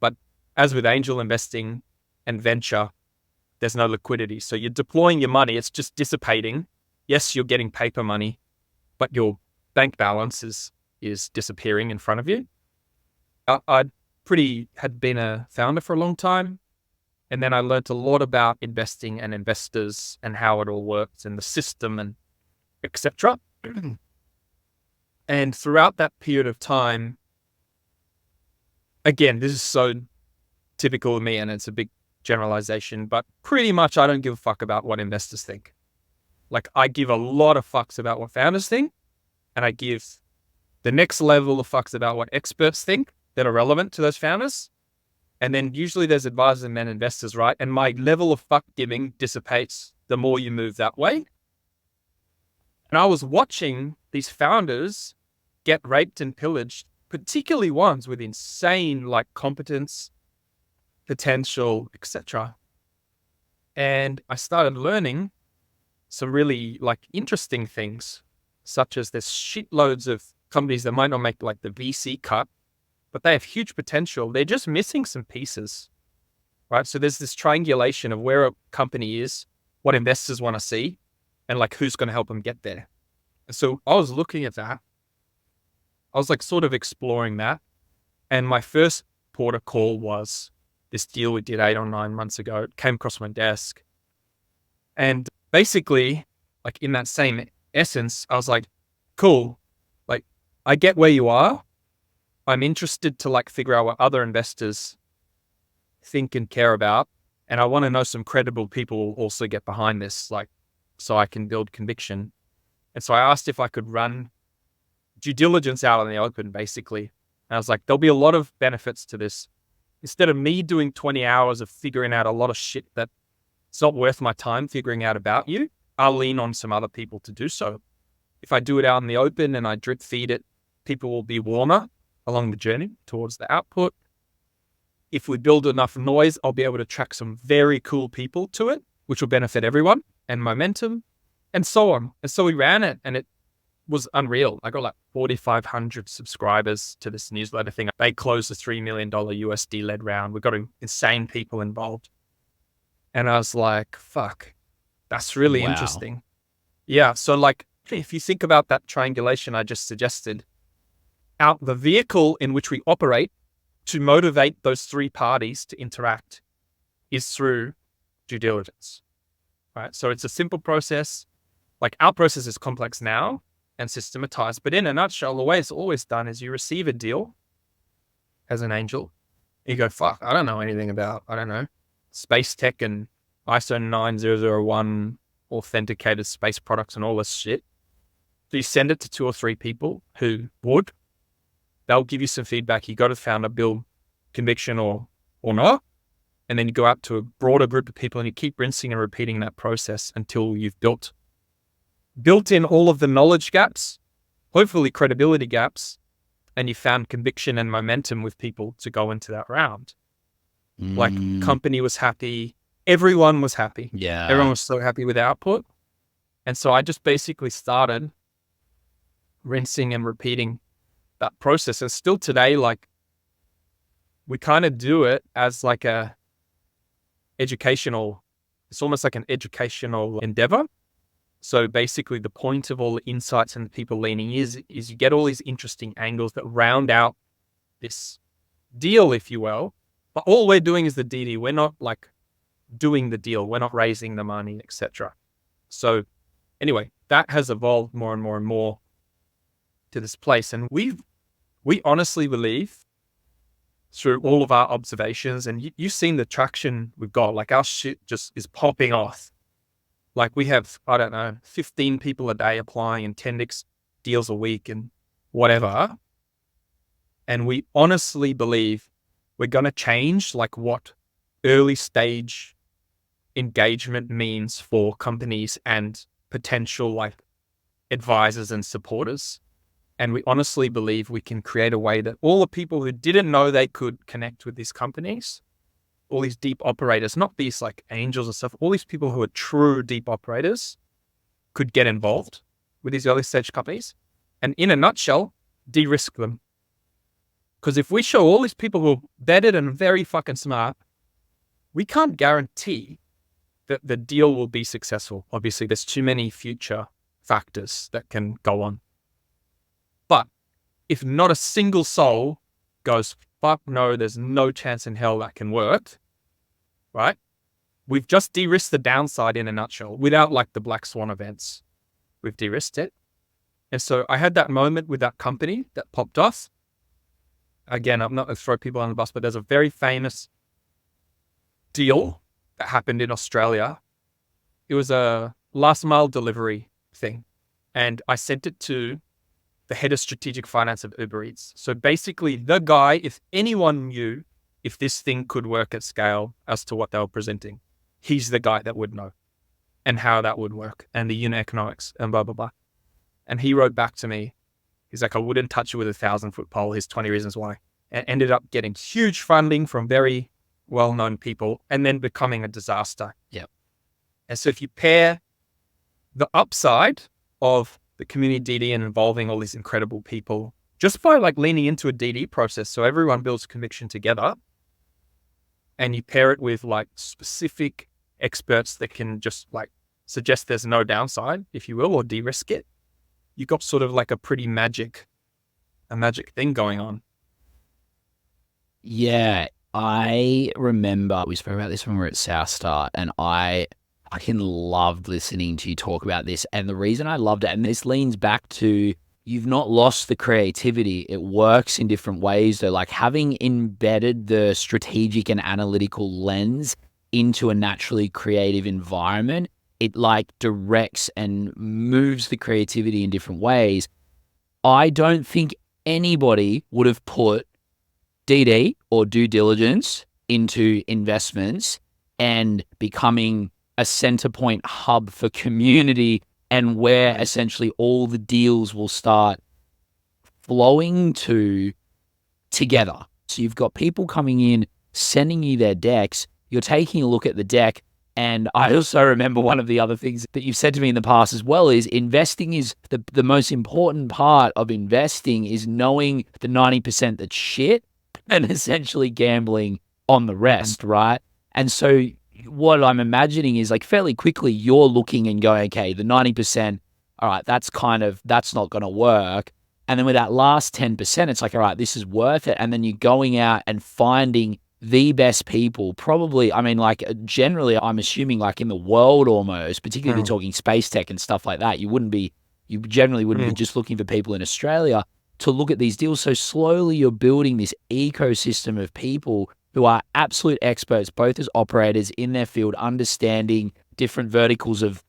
Speaker 2: But as with angel investing and venture, there's no liquidity. So you're deploying your money. It's just dissipating. Yes, you're getting paper money, but your bank balance is disappearing in front of you. I had been a founder for a long time. And then I learned a lot about investing and investors and how it all works and the system and etc. And throughout that period of time, again, this is so typical of me and it's a big generalization, but pretty much I don't give a fuck about what investors think. Like I give a lot of fucks about what founders think, and I give the next level of fucks about what experts think that are relevant to those founders. And then usually there's advisors and then investors, right? And my level of fuck giving dissipates the more you move that way. And I was watching these founders get raped and pillaged, particularly ones with insane like competence, potential, etc. And I started learning some really like interesting things, such as there's shitloads of companies that might not make like the VC cut, but they have huge potential. They're just missing some pieces, right? So there's this triangulation of where a company is, what investors want to see, and like who's going to help them get there. And so I was looking at that. I was like sort of exploring that. And my first port of call was this deal we did 8 or 9 months ago. It came across my desk. And basically, like in that same essence, I was like, cool. Like I get where you are. I'm interested to like figure out what other investors think and care about. And I want to know some credible people will also get behind this, like, so I can build conviction. And so I asked if I could run due diligence out in the open, basically. And I was like, there'll be a lot of benefits to this. Instead of me doing 20 hours of figuring out a lot of shit that it's not worth my time figuring out about you, I'll lean on some other people to do so. If I do it out in the open and I drip feed it, people will be warmer along the journey towards the output. If we build enough noise, I'll be able to attract some very cool people to it, which will benefit everyone and momentum and so on. And so we ran it and it was unreal. I got like 4,500 subscribers to this newsletter thing. They closed a $3 million USD led round. We got insane people involved. And I was like, fuck, that's really
Speaker 1: Wow.
Speaker 2: interesting. Yeah. So like, if you think about that triangulation I just suggested, the vehicle in which we operate to motivate those three parties to interact is through due diligence, right? So it's a simple process. Like our process is complex now and systematized, but in a nutshell, the way it's always done is you receive a deal as an angel. You go, fuck, I don't know anything about, I don't know, space tech and ISO 9001 authenticated space products and all this shit. So you send it to 2 or 3 people who would. They'll give you some feedback. You got to founder build conviction or not. And then you go out to a broader group of people and you keep rinsing and repeating that process until you've built in all of the knowledge gaps, hopefully credibility gaps, and you found conviction and momentum with people to go into that round. Like company was happy. Everyone was happy.
Speaker 1: Yeah.
Speaker 2: Everyone was so happy with output. And so I just basically started rinsing and repeating that process. And still today, like we kind of do it as like it's almost like an educational endeavor. So basically the point of all the insights and the people leaning is you get all these interesting angles that round out this deal, if you will. But all we're doing is the DD. We're not like doing the deal. We're not raising the money, etc. So anyway, that has evolved more and more and more to this place. And we honestly believe through all of our observations, and you've seen the traction we've got, like our shit just is popping off. Like we have, I don't know, 15 people a day applying and 10 deals a week and whatever. And we honestly believe we're going to change like what early stage engagement means for companies and potential like advisors and supporters. And we honestly believe we can create a way that all the people who didn't know they could connect with these companies, all these deep operators, not these like angels and stuff, all these people who are true deep operators could get involved with these early stage companies and in a nutshell, de-risk them. Because if we show all these people who are vetted and very fucking smart, we can't guarantee that the deal will be successful. Obviously, there's too many future factors that can go on. But if not a single soul goes, fuck no, there's no chance in hell that can work, right? We've just de-risked the downside in a nutshell without like the black swan events. We've de-risked it. And so I had that moment with that company that popped off. Again, I'm not going to throw people on the bus, but there's a very famous deal that happened in Australia. It was a last mile delivery thing. And I sent it to the head of strategic finance of Uber Eats. So basically the guy, if anyone knew if this thing could work at scale as to what they were presenting, he's the guy that would know and how that would work and the unit economics and blah, blah, blah. And he wrote back to me. He's like, I wouldn't touch it with a 1,000-foot pole. Here's 20 reasons why. And ended up getting huge funding from very well-known people and then becoming a disaster.
Speaker 1: Yep.
Speaker 2: And so if you pair the upside of the community DD and involving all these incredible people just by like leaning into a DD process, so everyone builds conviction together, and you pair it with like specific experts that can just like suggest there's no downside, if you will, or de-risk it, you got sort of like a magic thing going on.
Speaker 1: Yeah, I remember we spoke about this when we were at South Star, and I fucking loved listening to you talk about this. And the reason I loved it, and this leans back to you've not lost the creativity. It works in different ways, though. Like having embedded the strategic and analytical lens into a naturally creative environment, it like directs and moves the creativity in different ways. I don't think anybody would have put DD or due diligence into investments and becoming a center point hub for community and where essentially all the deals will start flowing together. So you've got people coming in, sending you their decks, you're taking a look at the deck. And I also remember one of the other things that you've said to me in the past as well is investing is the most important part of investing is knowing the 90% that's shit and essentially gambling on the rest, right? And so what I'm imagining is like fairly quickly you're looking and going, okay, the 90%, all right, that's not going to work. And then with that last 10%, it's like, all right, this is worth it. And then you're going out and finding the best people, probably, I mean, like generally, I'm assuming like in the world almost, particularly if you're talking space tech and stuff like that, you generally wouldn't be just looking for people in Australia to look at these deals. So slowly you're building this ecosystem of people who are absolute experts, both as operators in their field, understanding different verticals of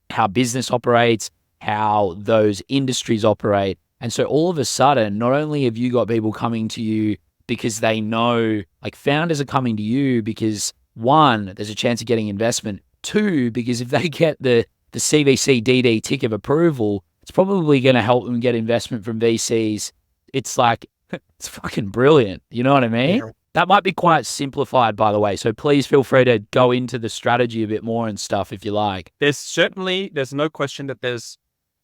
Speaker 1: how business operates, how those industries operate. And so all of a sudden, not only have you got people coming to you because they know, like founders are coming to you because one, there's a chance of getting investment. Two, because if they get the CVC DD tick of approval, it's probably going to help them get investment from VCs. It's like, it's fucking brilliant. You know what I mean?
Speaker 2: Yeah.
Speaker 1: That might be quite simplified, by the way. So please feel free to go into the strategy a bit more and stuff if you like.
Speaker 2: There's no question that there's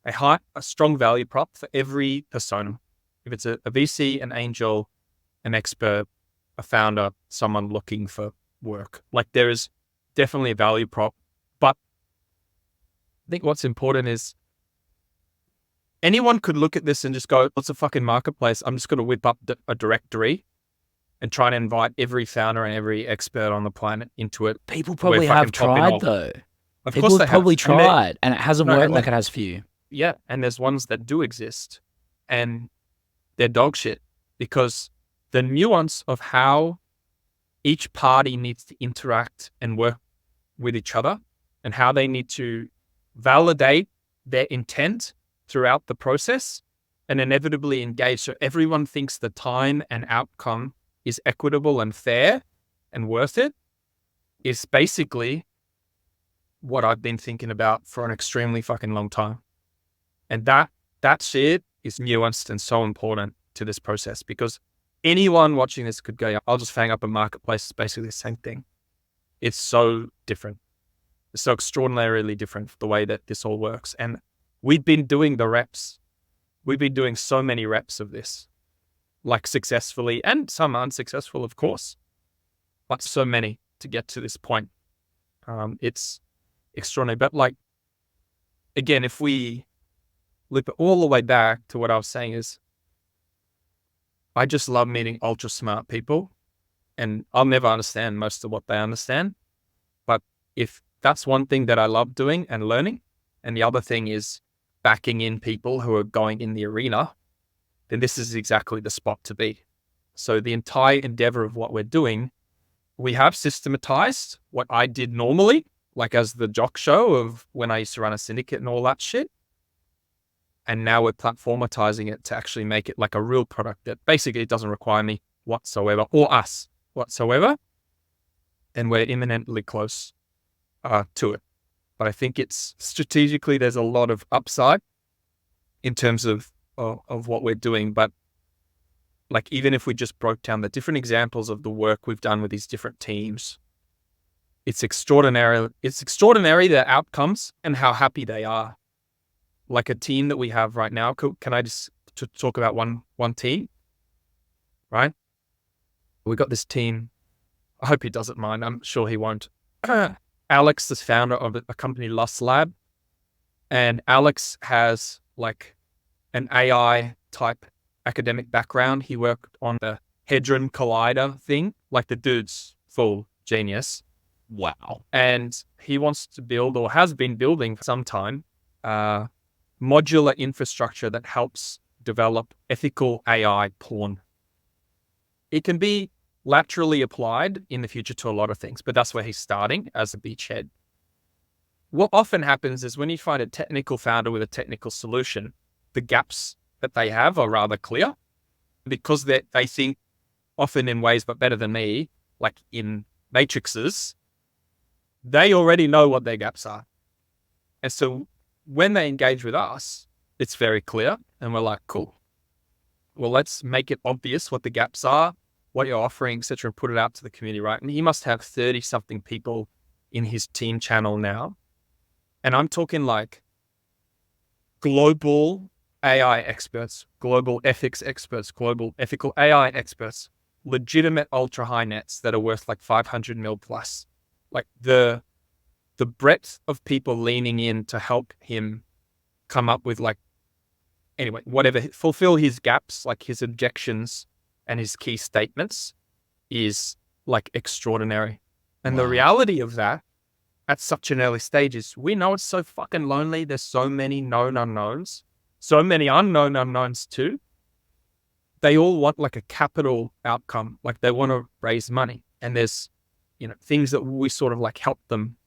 Speaker 2: a strong value prop for every persona. If it's a VC, an angel, an expert, a founder, someone looking for work, like there is definitely a value prop. But I think what's important is anyone could look at this and just go, "What's a fucking marketplace? I'm just going to whip up a directory and try and invite every founder and every expert on the planet into it."
Speaker 1: People probably have tried though.
Speaker 2: Of
Speaker 1: People
Speaker 2: course
Speaker 1: have
Speaker 2: they
Speaker 1: probably
Speaker 2: have.
Speaker 1: tried and it hasn't worked like it has for you.
Speaker 2: Yeah, and there's ones that do exist and they're dog shit because the nuance of how each party needs to interact and work with each other and how they need to validate their intent throughout the process and inevitably engage so everyone thinks the time and outcome is equitable and fair and worth it is basically what I've been thinking about for an extremely fucking long time. And that shit is nuanced and so important to this process because anyone watching this could go, I'll just fang up a marketplace. It's basically the same thing. It's so different. It's so extraordinarily different the way that this all works. And we've been doing the reps. We've been doing so many reps of this, like successfully and some unsuccessful, of course, but so many to get to this point. It's extraordinary. But like, again, if we loop it all the way back to what I was saying is, I just love meeting ultra smart people and I'll never understand most of what they understand. But if that's one thing that I love doing and learning, and the other thing is backing in people who are going in the arena, then this is exactly the spot to be. So the entire endeavor of what we're doing, we have systematized what I did normally, like as the Jock show of when I used to run a syndicate and all that shit. And now we're platformatizing it to actually make it like a real product that basically doesn't require me whatsoever or us whatsoever. And we're imminently close to it. But I think it's strategically, there's a lot of upside in terms of what we're doing. But like, even if we just broke down the different examples of the work we've done with these different teams, it's extraordinary. It's extraordinary, the outcomes and how happy they are. Like a team that we have right now. Can I just talk about one team? Right? We got this team. I hope he doesn't mind. I'm sure he won't. Alex, the founder of a company, Lust Lab. And Alex has like an AI type academic background. He worked on the Hadron Collider thing. Like the dude's full genius.
Speaker 1: Wow.
Speaker 2: And he wants to build, or has been building for some time, modular infrastructure that helps develop ethical AI porn. It can be laterally applied in the future to a lot of things, but that's where he's starting as a beachhead. What often happens is when you find a technical founder with a technical solution, the gaps that they have are rather clear because they think often in ways, but better than me, like in matrices, they already know what their gaps are. And so when they engage with us, it's very clear. And we're like, cool. Well, let's make it obvious what the gaps are, what you're offering, et cetera, and put it out to the community, right? And he must have 30 something people in his team channel now. And I'm talking like global AI experts, global ethics experts, global ethical AI experts, legitimate ultra high nets that are worth like 500 mil plus. like the breadth of people leaning in to help him come up with whatever, fulfill his gaps, like his objections and his key statements is like extraordinary. And the
Speaker 1: Wow.
Speaker 2: reality of that at such an early stage is we know it's so fucking lonely. There's so many known unknowns, so many unknown unknowns too. They all want like a capital outcome. Like they want to raise money, and there's, things that we sort of like help them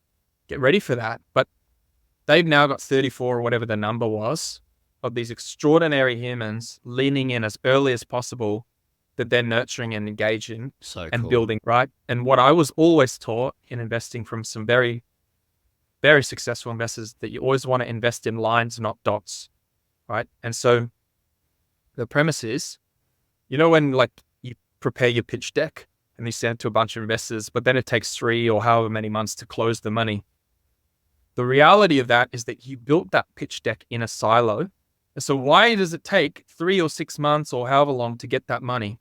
Speaker 2: get ready for that. But they've now got 34 or whatever the number was of these extraordinary humans leaning in as early as possible that they're nurturing and engaging and building, right? And what I was always taught in investing from some very, very successful investors, that you always want to invest in lines, not dots, right? And so the premise is, when like you prepare your pitch deck and you send it to a bunch of investors, but then it takes 3 or however many months to close the money. The reality of that is that you built that pitch deck in a silo. And so why does it take 3 or 6 months or however long to get that money?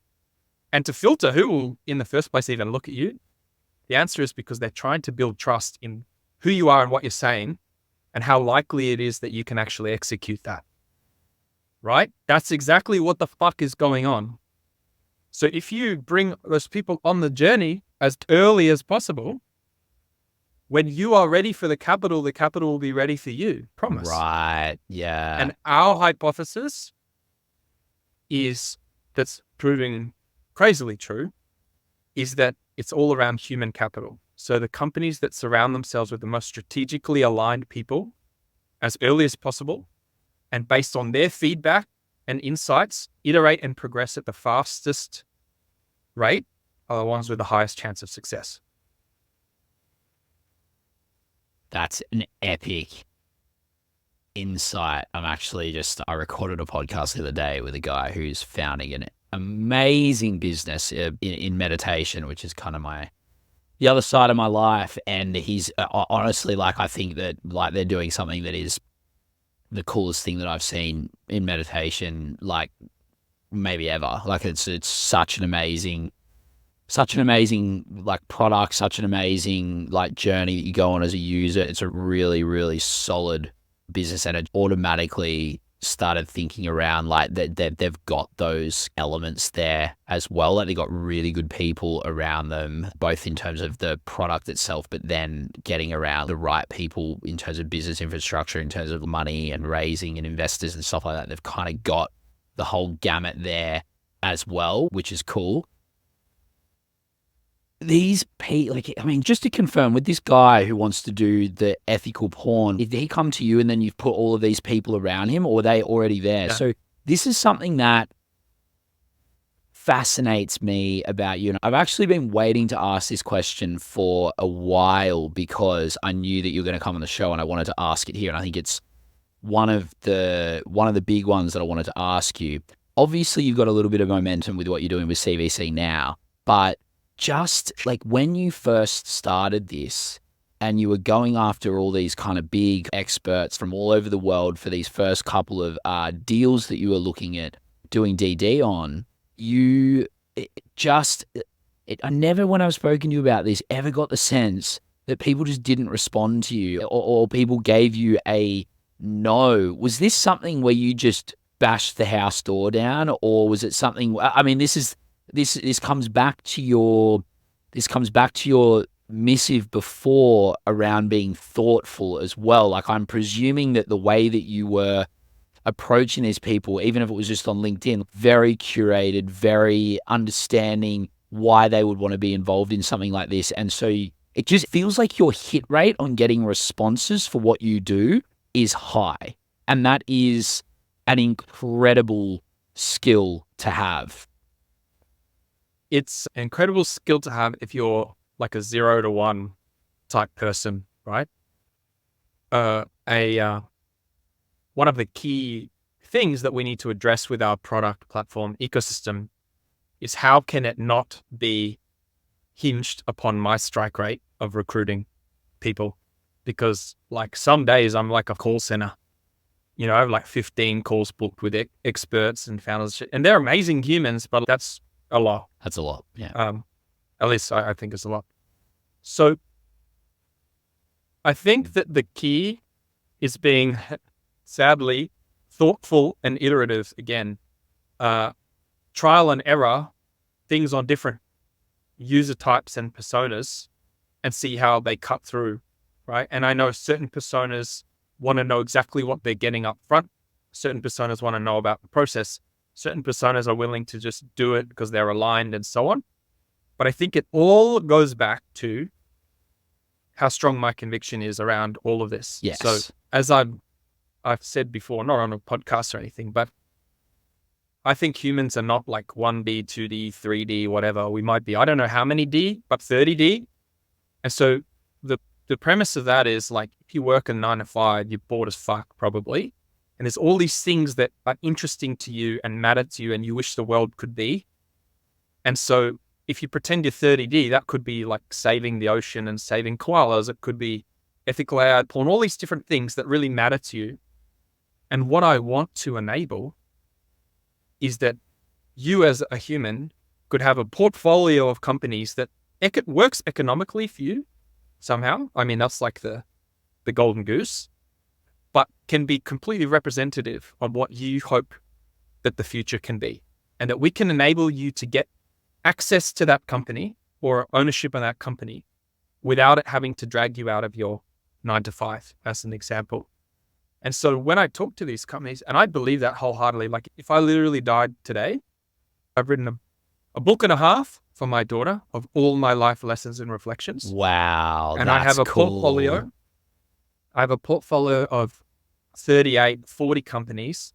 Speaker 2: And to filter who will in the first place even look at you? The answer is because they're trying to build trust in who you are and what you're saying and how likely it is that you can actually execute that. Right? That's exactly what the fuck is going on. So if you bring those people on the journey as early as possible, when you are ready for the capital will be ready for you. Promise.
Speaker 1: Right. Yeah.
Speaker 2: And our hypothesis is, that's proving crazily true, is that it's all around human capital. So the companies that surround themselves with the most strategically aligned people as early as possible, and based on their feedback and insights, iterate and progress at the fastest rate, are the ones with the highest chance of success.
Speaker 1: That's an epic insight. I recorded a podcast the other day with a guy who's founding an amazing business in meditation, which is kind of the other side of my life. And he's honestly, like, I think that like they're doing something that is the coolest thing that I've seen in meditation, like maybe ever. Like it's such an amazing like product, such an amazing like journey that you go on as a user. It's a really, really solid business, and it automatically started thinking around like that they've got those elements there as well. Like they got really good people around them, both in terms of the product itself, but then getting around the right people in terms of business infrastructure, in terms of money and raising and investors and stuff like that. They've kind of got the whole gamut there as well, which is cool. These people, just to confirm, with this guy who wants to do the ethical porn, did he come to you and then you've put all of these people around him, or are they already there? Yeah. So this is something that fascinates me about you. And I've actually been waiting to ask this question for a while because I knew that you were going to come on the show and I wanted to ask it here. And I think it's one of the big ones that I wanted to ask you. Obviously, you've got a little bit of momentum with what you're doing with CVC now, but just like when you first started this and you were going after all these kind of big experts from all over the world for these first couple of deals that you were looking at doing DD on, I never, when I've spoken to you about this, ever got the sense that people just didn't respond to you or people gave you a no. Was this something where you just bashed the house door down, or was it something, I mean, this comes back to your missive before around being thoughtful as well. Like I'm presuming that the way that you were approaching these people, even if it was just on LinkedIn, very curated, very understanding why they would want to be involved in something like this. And so it just feels like your hit rate on getting responses for what you do is high. And that is an incredible skill to have.
Speaker 2: It's an incredible skill to have if you're like a 0 to 1 type person, right? One of the key things that we need to address with our product platform ecosystem is how can it not be hinged upon my strike rate of recruiting people? Because like some days I'm like a call center. I have like 15 calls booked with experts and founders, and they're amazing humans, but that's a lot.
Speaker 1: That's a lot. Yeah.
Speaker 2: At least I think it's a lot. So I think that the key is being, sadly, thoughtful and iterative again. Trial and error, things on different user types and personas, and see how they cut through, right? And I know certain personas want to know exactly what they're getting up front. Certain personas want to know about the process. Certain personas are willing to just do it because they're aligned and so on. But I think it all goes back to how strong my conviction is around all of this.
Speaker 1: Yes.
Speaker 2: So as I've said before, not on a podcast or anything, but I think humans are not like 1D, 2D, 3D, whatever. We might be, I don't know how many D, but 30D. And so the premise of that is like, if you work a 9 to 5, you're bored as fuck probably. And there's all these things that are interesting to you and matter to you and you wish the world could be. And so if you pretend you're 30D, that could be like saving the ocean and saving koalas. It could be ethical AI porn, all these different things that really matter to you. And what I want to enable is that you as a human could have a portfolio of companies that works economically for you somehow. I mean, that's like the golden goose, but can be completely representative of what you hope that the future can be. And that we can enable you to get access to that company or ownership of that company without it having to drag you out of your 9 to 5, as an example. And so when I talk to these companies, and I believe that wholeheartedly, like if I literally died today, I've written a book and a half for my daughter of all my life lessons and reflections.
Speaker 1: Wow.
Speaker 2: And
Speaker 1: that's
Speaker 2: I have a
Speaker 1: cool.
Speaker 2: portfolio. I have a portfolio of 38, 40 companies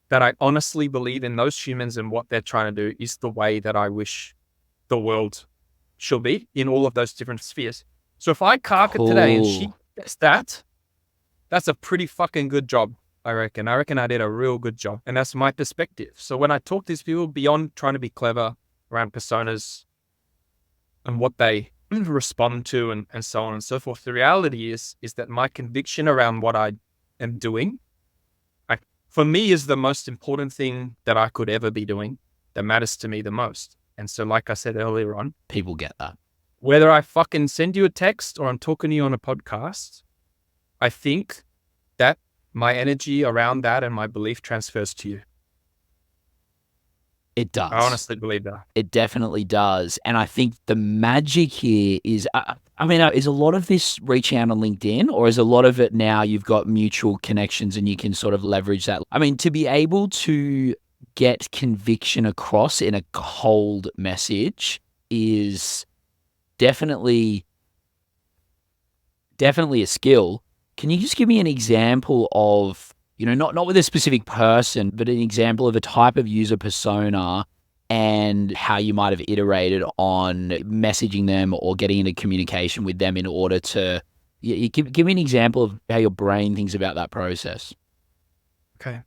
Speaker 2: that I honestly believe in those humans and what they're trying to do is the way that I wish the world should be in all of those different spheres. So if I cark it today and she gets that, that's a pretty fucking good job, I reckon. I reckon I did a real good job. And that's my perspective. So when I talk to these people, beyond trying to be clever around personas and what they respond to and so on and so forth, the reality is that my conviction around what I am doing, for me, is the most important thing that I could ever be doing that matters to me the most. And so like I said earlier on,
Speaker 1: people get that.
Speaker 2: Whether I fucking send you a text or I'm talking to you on a podcast, I think that my energy around that and my belief transfers to you.
Speaker 1: It does.
Speaker 2: I honestly believe that.
Speaker 1: It definitely does. And I think the magic here is, is a lot of this reaching out on LinkedIn, or is a lot of it now you've got mutual connections and you can sort of leverage that? I mean, to be able to get conviction across in a cold message is definitely a skill. Can you just give me an example of, not with a specific person, but an example of a type of user persona and how you might have iterated on messaging them or getting into communication with them in order to give me an example of how your brain thinks about that process.
Speaker 2: Okay.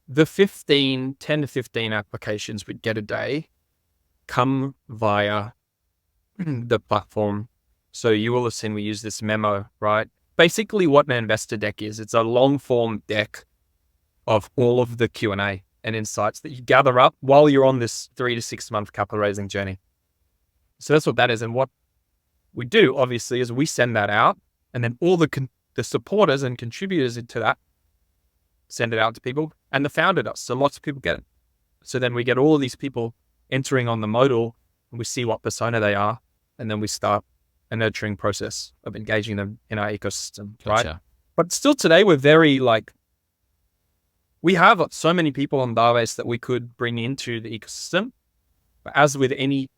Speaker 2: The 10 to 15 applications we get a day come via the platform. So you will have seen we use this memo, right? Basically what an investor deck is, it's a long form deck of all of the Q&A and insights that you gather up while you're on this 3 to 6 month capital raising journey. So that's what that is. And what we do obviously is we send that out, and then all the supporters and contributors into that send it out to people, and the founder does. So lots of people get it. So then we get all of these people entering on the modal, and we see what persona they are. And then we start a nurturing process of engaging them in our ecosystem,
Speaker 1: Gotcha.
Speaker 2: right? But still today, we're very we have so many people on Database that we could bring into the ecosystem. But as with any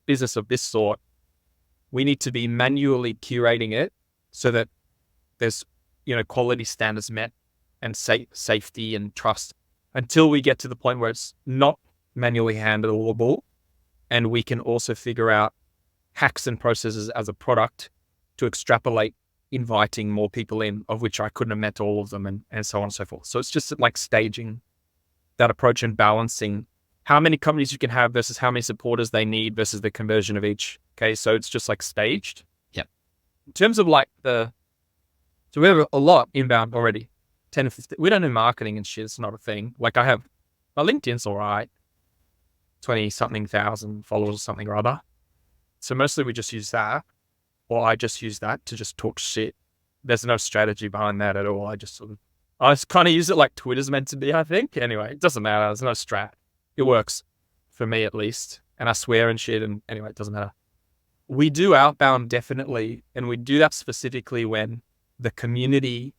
Speaker 2: business of this sort, we need to be manually curating it so that there's, quality standards met and safety and trust until we get to the point where it's not manually handleable. And we can also figure out hacks and processes as a product to extrapolate inviting more people in, of which I couldn't have met all of them, and so on and so forth. So it's just like staging that approach and balancing how many companies you can have versus how many supporters they need versus the conversion of each. Okay. So it's just like staged.
Speaker 1: Yep.
Speaker 2: In terms of so we have a lot inbound already, 10 to 15. We don't do marketing and shit. It's not a thing. Like my LinkedIn's all right. 20 something thousand followers or something or other. So mostly we just use that. or I just use that to just talk shit. There's no strategy behind that at all. I just kind of use it like Twitter's meant to be, I think. Anyway, it doesn't matter. There's no strat. It works for me at least. And I swear and shit. And anyway, it doesn't matter. We do outbound definitely. And we do that specifically when the community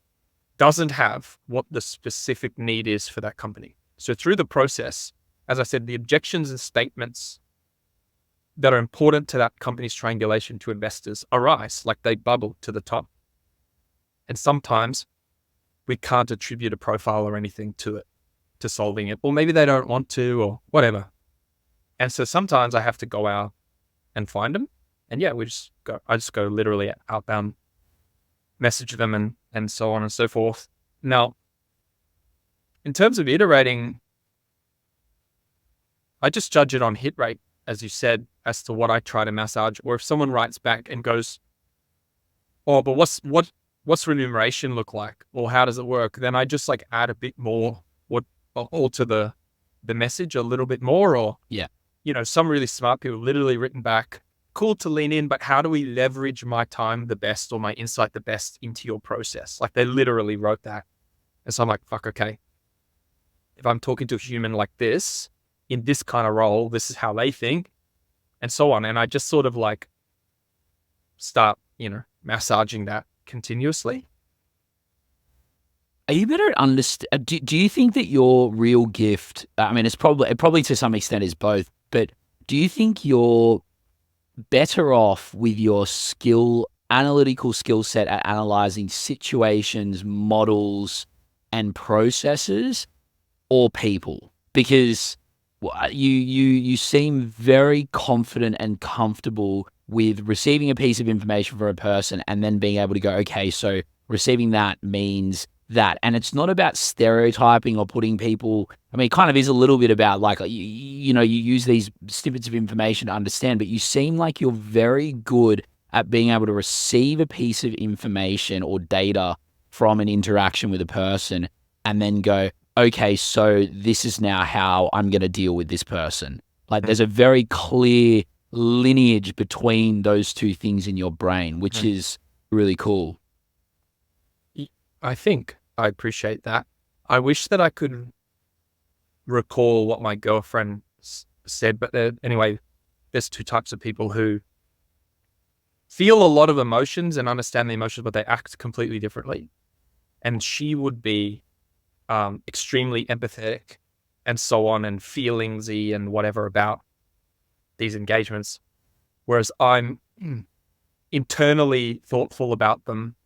Speaker 2: doesn't have what the specific need is for that company. So through the process, as I said, the objections and statements that are important to that company's triangulation to investors arise, like they bubble to the top. And sometimes we can't attribute a profile or anything to it, to solving it. Or maybe they don't want to or whatever. And so sometimes I have to go out and find them. And yeah, I just go literally outbound, message them and so on and so forth. Now, in terms of iterating, I just judge it on hit rate, as you said, as to what I try to massage. Or if someone writes back and goes, oh, but what's remuneration look like? Or how does it work? Then I just like add a bit more or to the message a little bit more. Or,
Speaker 1: Yeah.
Speaker 2: Some really smart people literally written back, cool to lean in, but how do we leverage my time the best or my insight the best into your process? Like they literally wrote that. And so I'm like, fuck, okay. If I'm talking to a human like this, in this kind of role, this is how they think, and so on. And I just sort of like start, massaging that continuously.
Speaker 1: Are you better at understand? Do you think that your real gift? I mean, it probably to some extent is both. But do you think you're better off with your analytical skill set at analyzing situations, models, and processes, or people? Because you seem very confident and comfortable with receiving a piece of information from a person and then being able to go, okay, so receiving that means that. And it's not about stereotyping or putting people, I mean, it kind of is a little bit about like, you use these snippets of information to understand, but you seem like you're very good at being able to receive a piece of information or data from an interaction with a person and then go, okay, so this is now how I'm going to deal with this person. Like there's a very clear lineage between those two things in your brain, which is really cool.
Speaker 2: I think I appreciate that. I wish that I could recall what my girlfriend said, but anyway, there's two types of people who feel a lot of emotions and understand the emotions, but they act completely differently. And she would be extremely empathetic and so on and feelingsy and whatever about these engagements. Whereas I'm internally thoughtful about them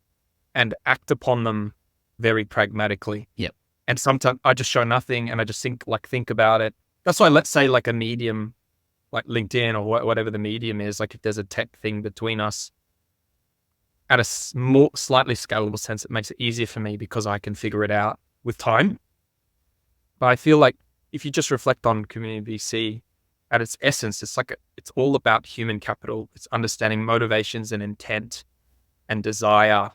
Speaker 2: and act upon them very pragmatically.
Speaker 1: Yep.
Speaker 2: And sometimes I just show nothing and I just think about it. That's why let's say like a medium, like LinkedIn or whatever the medium is, like if there's a tech thing between us, at a more slightly scalable sense, it makes it easier for me because I can figure it out with time. But I feel like if you just reflect on community VC at its essence, it's all about human capital. It's understanding motivations and intent and desire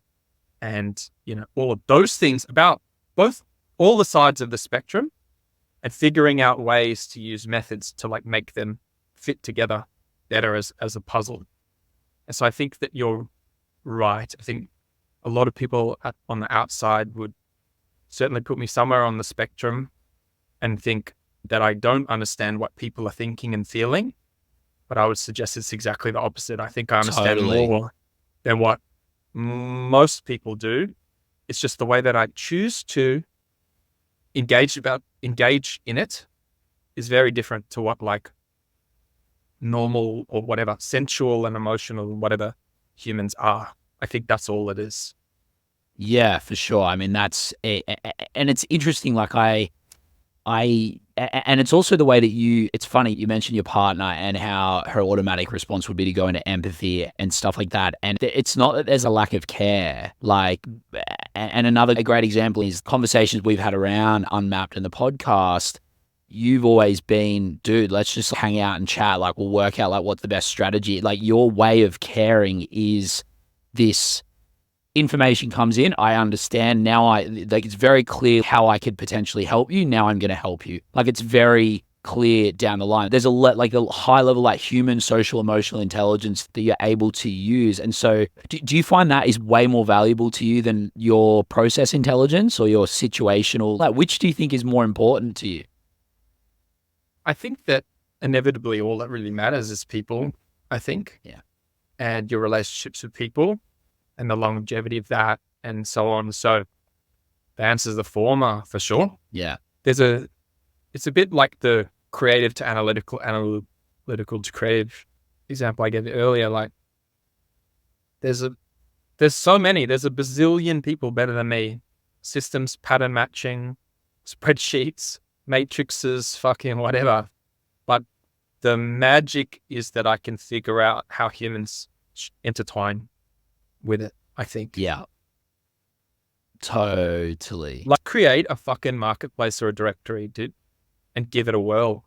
Speaker 2: and, all of those things about all the sides of the spectrum and figuring out ways to use methods to like make them fit together better as a puzzle. And so I think that you're right. I think a lot of people on the outside would certainly put me somewhere on the spectrum and think that I don't understand what people are thinking and feeling, but I would suggest it's exactly the opposite. I think I understand more than what most people do. It's just the way that I choose to engage in it is very different to what like normal or whatever, sensual and emotional and whatever humans are. I think that's all it is.
Speaker 1: Yeah, for sure. I mean, and it's interesting. Like and it's also the way that it's funny, you mentioned your partner and how her automatic response would be to go into empathy and stuff like that. And it's not that there's a lack of care. Like, and another great example is conversations we've had around Unmapped and the podcast. You've always been, dude, let's just hang out and chat. Like, we'll work out like what's the best strategy. Like, your way of caring is this information comes in, I understand. Now it's very clear how I could potentially help you. Now I'm going to help you. Like, it's very clear down the line. There's like a high level, like human, social, emotional intelligence that you're able to use. And so do you find that is way more valuable to you than your process intelligence or your situational, like which do you think is more important to you?
Speaker 2: I think that inevitably all that really matters is people, I think.
Speaker 1: Yeah.
Speaker 2: And your relationships with people and the longevity of that and so on. So the answer is the former for sure.
Speaker 1: Yeah.
Speaker 2: It's a bit like the creative to analytical, analytical to creative example I gave earlier. Like there's so many, there's a bazillion people better than me. Systems, pattern matching, spreadsheets, matrices, fucking whatever. But the magic is that I can figure out how humans intertwine with it, I think.
Speaker 1: Yeah. Totally.
Speaker 2: Like create a fucking marketplace or a directory, dude, and give it a whirl.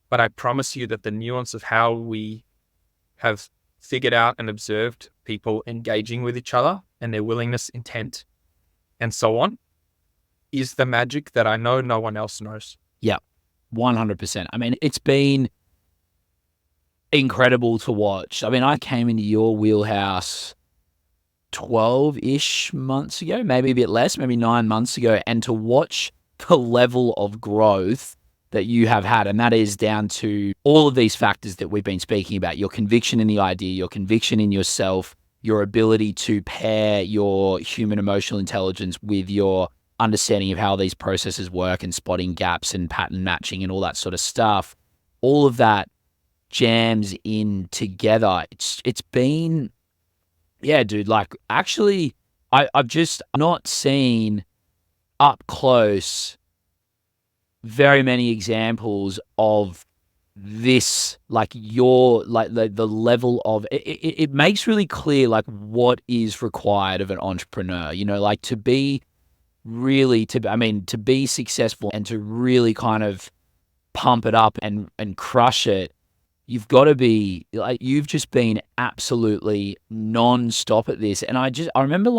Speaker 2: But I promise you that the nuance of how we have figured out and observed people engaging with each other and their willingness, intent, and so on is the magic that I know no one else knows.
Speaker 1: Yeah. 100%. I mean, it's been incredible to watch. I mean, I came into your wheelhouse 12-ish months ago, maybe a bit less, maybe 9 months ago, and to watch the level of growth that you have had, and that is down to all of these factors that we've been speaking about, your conviction in the idea, your conviction in yourself, your ability to pair your human emotional intelligence with your understanding of how these processes work and spotting gaps and pattern matching and all that sort of stuff. All of that jams in together. It's been, yeah, dude, like actually I've just not seen up close very many examples of this, like your, like the level of it makes really clear like what is required of an entrepreneur, you know, like to be really, I mean, to be successful and to really kind of pump it up and crush it. You've got to be like, you've just been absolutely non-stop at this. And I remember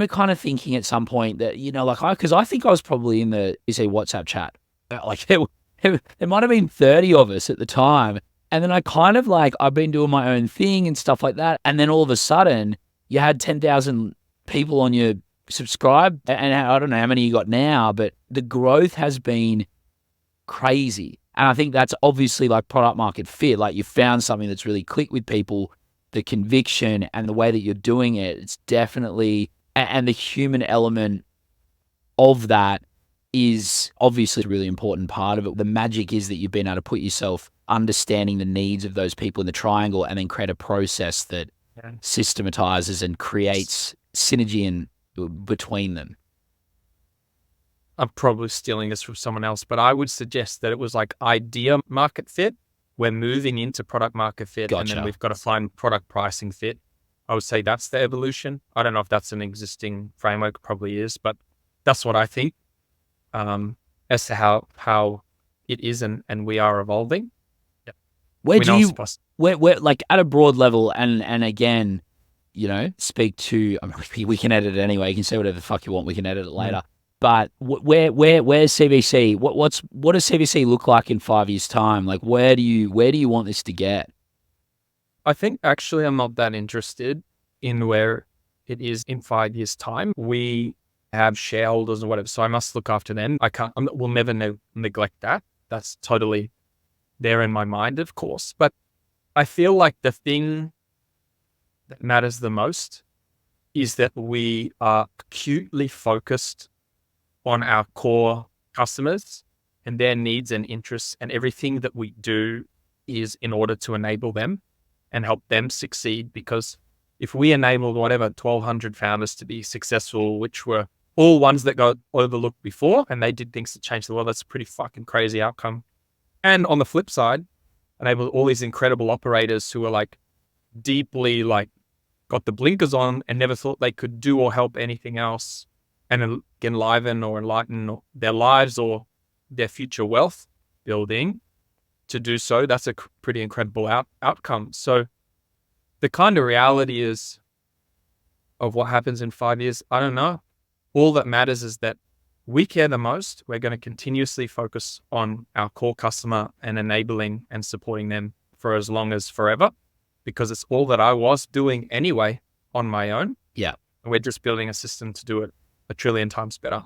Speaker 1: kind of thinking at some point that, you know, like because I think I was probably in the, you say WhatsApp chat, like there might have been 30 of us at the time. And then I kind of like, I've been doing my own thing and stuff like that. And then all of a sudden you had 10,000 people on your subscribe. And I don't know how many you got now, but the growth has been crazy. And I think that's obviously like product market fit. Like you found something that's really clicked with people, the conviction and the way that you're doing it. It's definitely, and the human element of that is obviously a really important part of it. The magic is that you've been able to put yourself understanding the needs of those people in the triangle and then create a process that systematizes and creates synergy in between them.
Speaker 2: I'm probably stealing this from someone else, but I would suggest that it was like idea market fit. We're moving into product market fit,
Speaker 1: Gotcha.
Speaker 2: and then we've got to find product pricing fit. I would say that's the evolution. I don't know if that's an existing framework, probably is, but that's what I think as to how it is and we are evolving. Yeah.
Speaker 1: Where like at a broad level, and again, you know, speak to, I mean, we can edit it anyway. You can say whatever the fuck you want. We can edit it later. But where's CVC? What does CVC look like in 5 years' time? Like where do you want this to get?
Speaker 2: I think actually I'm not that interested in where it is in 5 years' time. We have shareholders or whatever, so I must look after them. We'll never neglect that. That's totally there in my mind, of course. But I feel like the thing that matters the most is that we are acutely focused on our core customers and their needs and interests, and everything that we do is in order to enable them and help them succeed. Because if we enabled whatever 1,200 founders to be successful, which were all ones that got overlooked before and they did things to change the world, that's a pretty fucking crazy outcome. And on the flip side, enabled all these incredible operators who are like deeply like got the blinkers on and never thought they could do or help anything else and enliven or enlighten their lives or their future wealth building to do so. That's a pretty incredible outcome. So the kind of reality is of what happens in 5 years, I don't know. All that matters is that we care the most. We're going to continuously focus on our core customer and enabling and supporting them for as long as forever, because it's all that I was doing anyway on my own.
Speaker 1: Yeah.
Speaker 2: And we're just building a system to do it 1 trillion times better.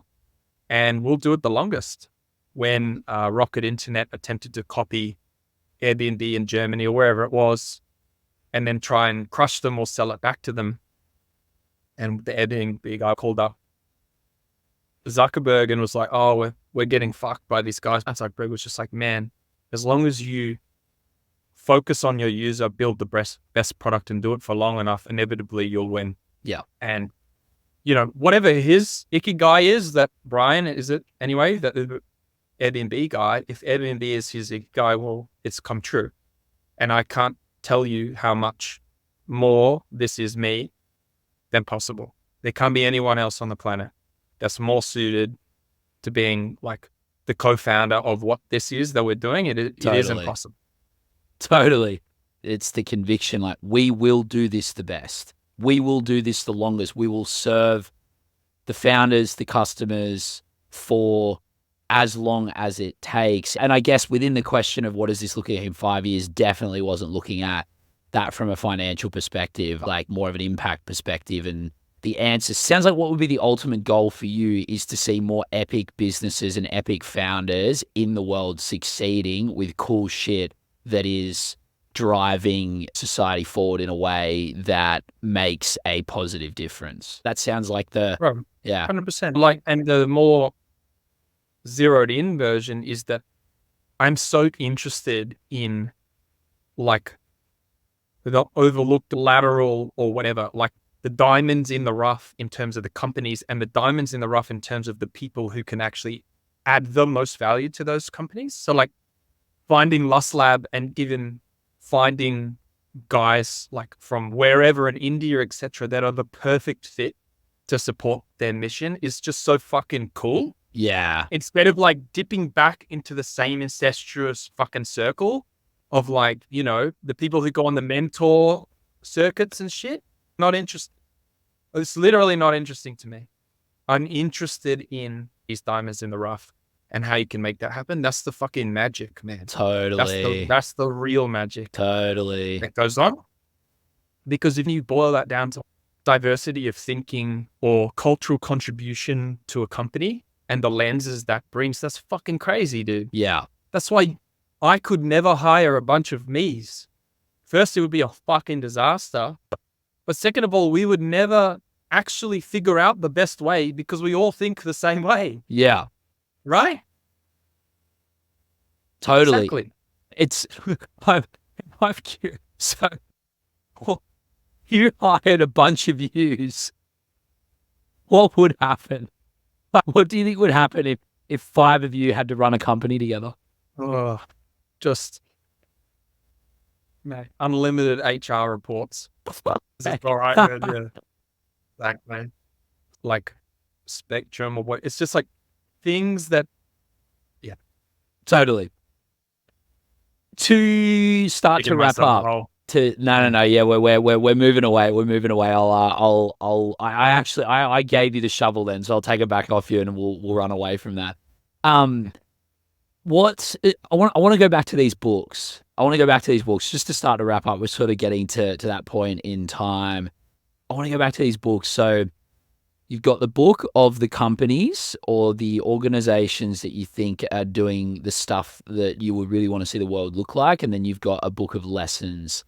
Speaker 2: And we'll do it the longest. When Rocket Internet attempted to copy Airbnb in Germany or wherever it was, and then try and crush them or sell it back to them, and the Airbnb guy called up Zuckerberg and was like, oh, we're getting fucked by these guys. And Zuckerberg was just like, man, as long as you focus on your user, build the best product and do it for long enough, inevitably you'll win.
Speaker 1: Yeah.
Speaker 2: And, whatever his ikigai is, that Brian, is it anyway, that the Airbnb guy, if Airbnb is his ikigai, well, it's come true. And I can't tell you how much more this is me than possible. There can't be anyone else on the planet that's more suited to being like the co-founder of what this is that we're doing. It isn't possible.
Speaker 1: Totally. It's the conviction, like, we will do this the best. We will do this the longest. We will serve the founders, the customers for as long as it takes. And I guess within the question of what does this look at in 5 years, definitely wasn't looking at that from a financial perspective, like more of an impact perspective. And the answer sounds like what would be the ultimate goal for you is to see more epic businesses and epic founders in the world succeeding with cool shit that is driving society forward in a way that makes a positive difference. That sounds like the, yeah,
Speaker 2: 100%. Like, and the more zeroed in version is that I'm so interested in like the overlooked lateral or whatever, like the diamonds in the rough in terms of the companies and the diamonds in the rough in terms of the people who can actually add the most value to those companies. So like finding Lust Lab and even finding guys like from wherever in India, etc., that are the perfect fit to support their mission is just so fucking cool.
Speaker 1: Yeah.
Speaker 2: Instead of like dipping back into the same incestuous fucking circle of like, the people who go on the mentor circuits and shit, not interested. It's literally not interesting to me. I'm interested in these diamonds in the rough and how you can make that happen. That's the fucking magic, man.
Speaker 1: Totally.
Speaker 2: That's the real magic.
Speaker 1: Totally.
Speaker 2: That goes on. Because if you boil that down to diversity of thinking or cultural contribution to a company and the lenses that brings, that's fucking crazy, dude.
Speaker 1: Yeah.
Speaker 2: That's why I could never hire a bunch of me's. First, it would be a fucking disaster. But second of all, we would never actually figure out the best way because we all think the same way.
Speaker 1: Yeah.
Speaker 2: Right?
Speaker 1: Totally.
Speaker 2: Exactly.
Speaker 1: It's, I'm curious. So, well, you hired a bunch of yous. What would happen? What do you think would happen if 5 of you had to run a company together?
Speaker 2: Oh, just, man, unlimited HR reports. Is it all right? Yeah. Exactly. Like Spectrum or what? It's just like things that, yeah.
Speaker 1: Totally. To start to wrap up. No. Yeah, we're moving away. We're moving away. I gave you the shovel then, so I'll take it back off you and we'll run away from that. I want to go back to these books. Just to start to wrap up. We're sort of getting to that point in time. I want to go back to these books. So you've got the book of the companies or the organizations that you think are doing the stuff that you would really want to see the world look like. And then you've got a book of lessons.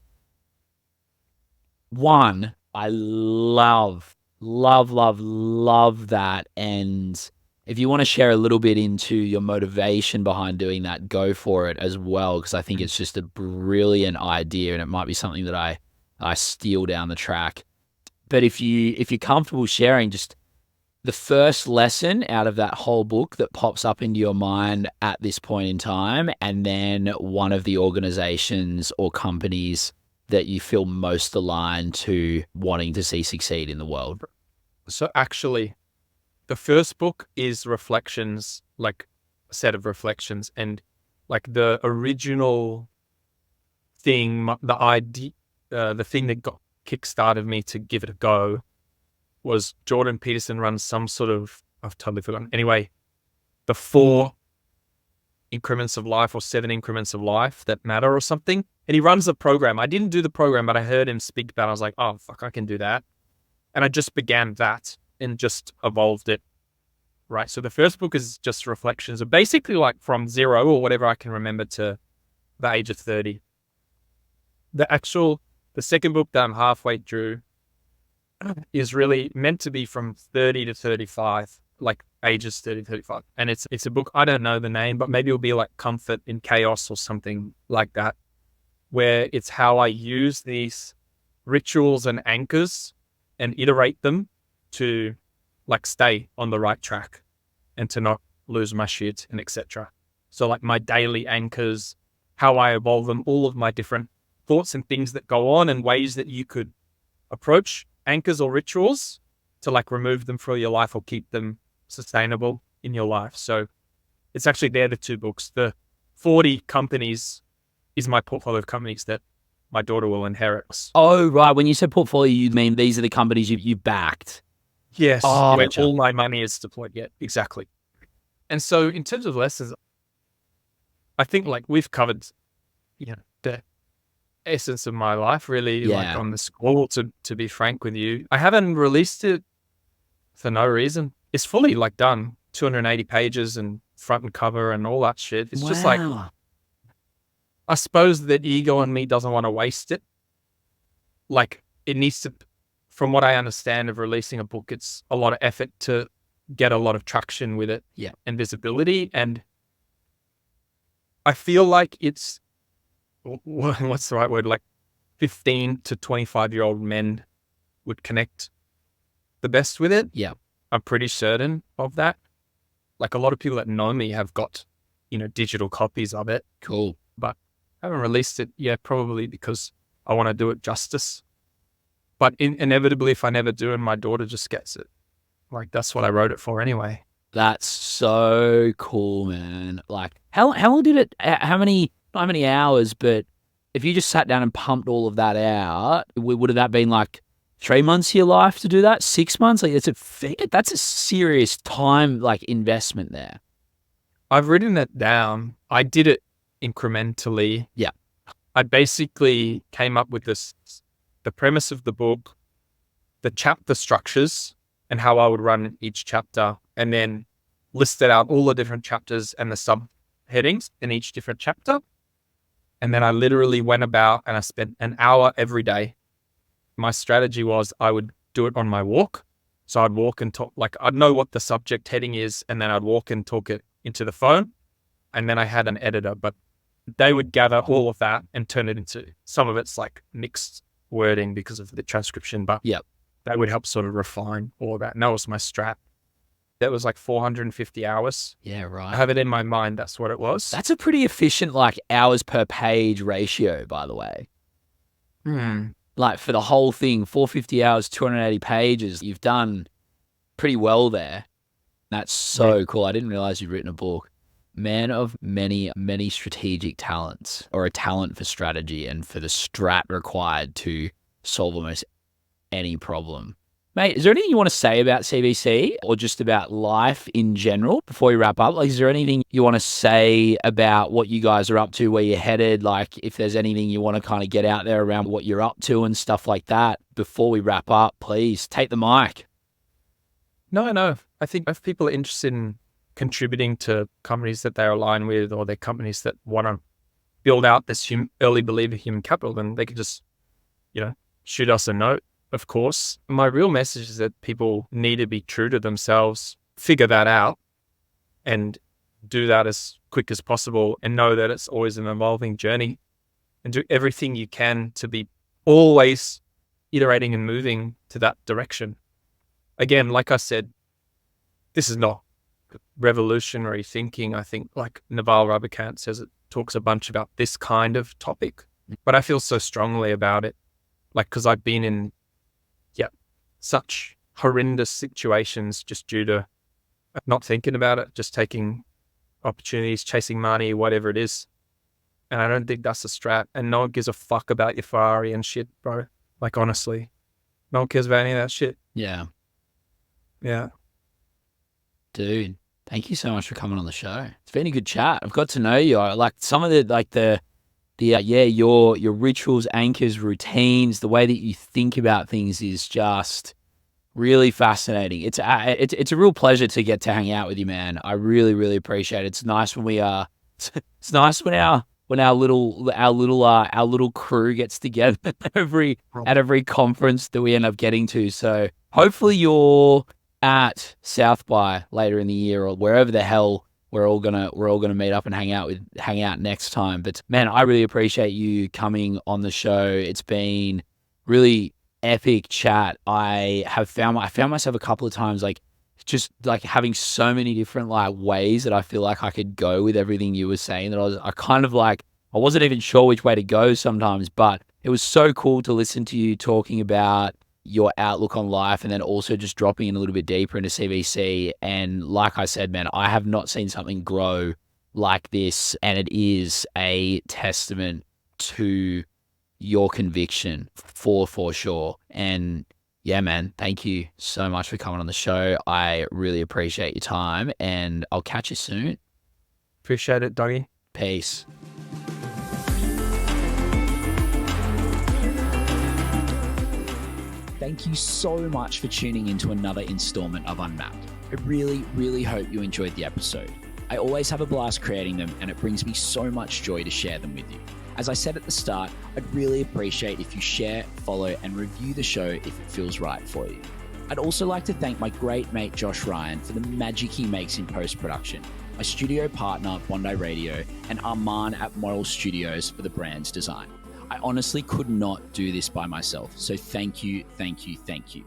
Speaker 1: One, I love that. And if you want to share a little bit into your motivation behind doing that, go for it as well. Because I think it's just a brilliant idea and it might be something that I steal down the track. But if you're comfortable sharing just the first lesson out of that whole book that pops up into your mind at this point in time, and then one of the organizations or companies that you feel most aligned to wanting to see succeed in the world.
Speaker 2: So actually, the first book is reflections, like a set of reflections, and like the original thing, the idea, the thing that got kickstarted me to give it a go was Jordan Peterson runs some sort of, I've totally forgotten. Anyway, the 4 increments of life or 7 increments of life that matter or something. And he runs the program. I didn't do the program, but I heard him speak about it. I was like, oh, fuck, I can do that. And I just began that and just evolved it. Right. So the first book is just reflections of basically like from 0 or whatever I can remember to the age of 30. The second book that I'm halfway through is really meant to be from 30 to 35, like ages 30 to 35. And it's a book, I don't know the name, but maybe it'll be like Comfort in Chaos or something like that, where it's how I use these rituals and anchors and iterate them to like stay on the right track and to not lose my shit and etc. So like my daily anchors, how I evolve them, all of my different thoughts and things that go on and ways that you could approach anchors or rituals to like remove them from your life or keep them sustainable in your life. So it's actually, they're the 2 books. The 40 companies is my portfolio of companies that my daughter will inherit.
Speaker 1: Oh, right. When you said portfolio, you mean these are the companies you backed?
Speaker 2: Yes.
Speaker 1: Oh,
Speaker 2: where
Speaker 1: gotcha.
Speaker 2: all my money is deployed. Yeah, exactly. And so in terms of lessons, I think like we've covered, the essence of my life really, like
Speaker 1: Yeah.
Speaker 2: on this call, to be frank with you. I haven't released it for no reason. It's fully like done, 280 pages and front and cover and all that shit. It's just like,
Speaker 1: Wow.
Speaker 2: I suppose that ego in me doesn't want to waste it. Like it needs to, from what I understand of releasing a book, it's a lot of effort to get a lot of traction with it.
Speaker 1: Yeah.
Speaker 2: And visibility. And I feel like it's, what's the right word? Like 15 to 25-year-old men would connect the best with it.
Speaker 1: Yeah.
Speaker 2: I'm pretty certain of that. Like a lot of people that know me have got, digital copies of it,
Speaker 1: Cool.
Speaker 2: but I haven't released it yet, probably because I want to do it justice. But inevitably, if I never do and my daughter just gets it, like that's what I wrote it for anyway.
Speaker 1: That's so cool, man. Like how long did it, how many, not how many hours, but if you just sat down and pumped all of that out, would have that been like 3 months of your life to do that? 6 months? Like that's a serious time, like investment there.
Speaker 2: I've written it down. I did it incrementally.
Speaker 1: Yeah.
Speaker 2: I basically came up with the premise of the book, the chapter structures and how I would run each chapter, and then listed out all the different chapters and the subheadings in each different chapter. And then I literally went about and I spent an hour every day. My strategy was I would do it on my walk. So I'd walk and talk, like I'd know what the subject heading is, and then I'd walk and talk it into the phone. And then I had an editor, but they would gather all of that and turn it into, some of it's like mixed wording because of the transcription, but
Speaker 1: Yep.
Speaker 2: that would help sort of refine all of that. And that was my strat. That was like 450 hours.
Speaker 1: Yeah,
Speaker 2: I
Speaker 1: right.
Speaker 2: have it in my mind. That's what it was.
Speaker 1: That's a pretty efficient like hours per page ratio, by the way. Like for the whole thing, 450 hours, 280 pages, you've done pretty well there. That's so cool. I didn't realize you'd written a book. Man of many, many strategic talents, or a talent for strategy and for the strat required to solve almost any problem. Mate, is there anything you want to say about CBC or just about life in general before we wrap up? Like, is there anything you want to say about what you guys are up to, where you're headed? Like, if there's anything you want to kind of get out there around what you're up to and stuff like that before we wrap up, please take the mic.
Speaker 2: No. I think if people are interested in contributing to companies that they're aligned with, or they're companies that want to build out this early believer human capital, then they can just, shoot us a note. Of course, my real message is that people need to be true to themselves, figure that out, and do that as quick as possible, and know that it's always an evolving journey, and do everything you can to be always iterating and moving to that direction. Again, like I said, this is not revolutionary thinking. I think like Naval Ravikant says, it talks a bunch about this kind of topic, but I feel so strongly about it. Like, cause I've been in, such horrendous situations just due to not thinking about it, just taking opportunities, chasing money, whatever it is. And I don't think that's a strat. And no one gives a fuck about your Ferrari and shit, bro. Like, honestly, no one cares about any of that shit.
Speaker 1: Yeah.
Speaker 2: Yeah.
Speaker 1: Dude, Thank you so much for coming on the show. It's been a good chat. I've got to know you. Like some of your rituals, anchors, routines, the way that you think about things is just really fascinating. It's a real pleasure to get to hang out with you, man. I really, really appreciate it. It's nice when we it's nice when our little crew gets together at every conference that we end up getting to. So hopefully you're at South by later in the year or wherever the hell we're all gonna meet up and hang out next time. But man, I really appreciate you coming on the show. It's been really epic chat. I found myself a couple of times like just like having so many different like ways that I feel like I could go with everything you were saying that I wasn't even sure which way to go sometimes, but it was so cool to listen to you talking about your outlook on life and then also just dropping in a little bit deeper into CVC. And like I said, man, I have not seen something grow like this, and it is a testament to your conviction for sure. And yeah, man, thank you so much for coming on the show. I really appreciate your time, and I'll catch you soon.
Speaker 2: Appreciate it, Dougie.
Speaker 1: Peace. Thank you so much for tuning into another installment of Unmapped. I really, really hope you enjoyed the episode. I always have a blast creating them, and it brings me so much joy to share them with you. As I said at the start, I'd really appreciate if you share, follow, and review the show if it feels right for you. I'd also like to thank my great mate Josh Ryan for the magic he makes in post-production, my studio partner Bondi Radio, and Arman at Model Studios for the brand's design. I honestly could not do this by myself, so thank you, thank you, thank you.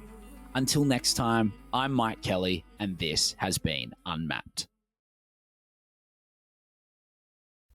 Speaker 1: Until next time, I'm Mike Kelly, and this has been Unmapped.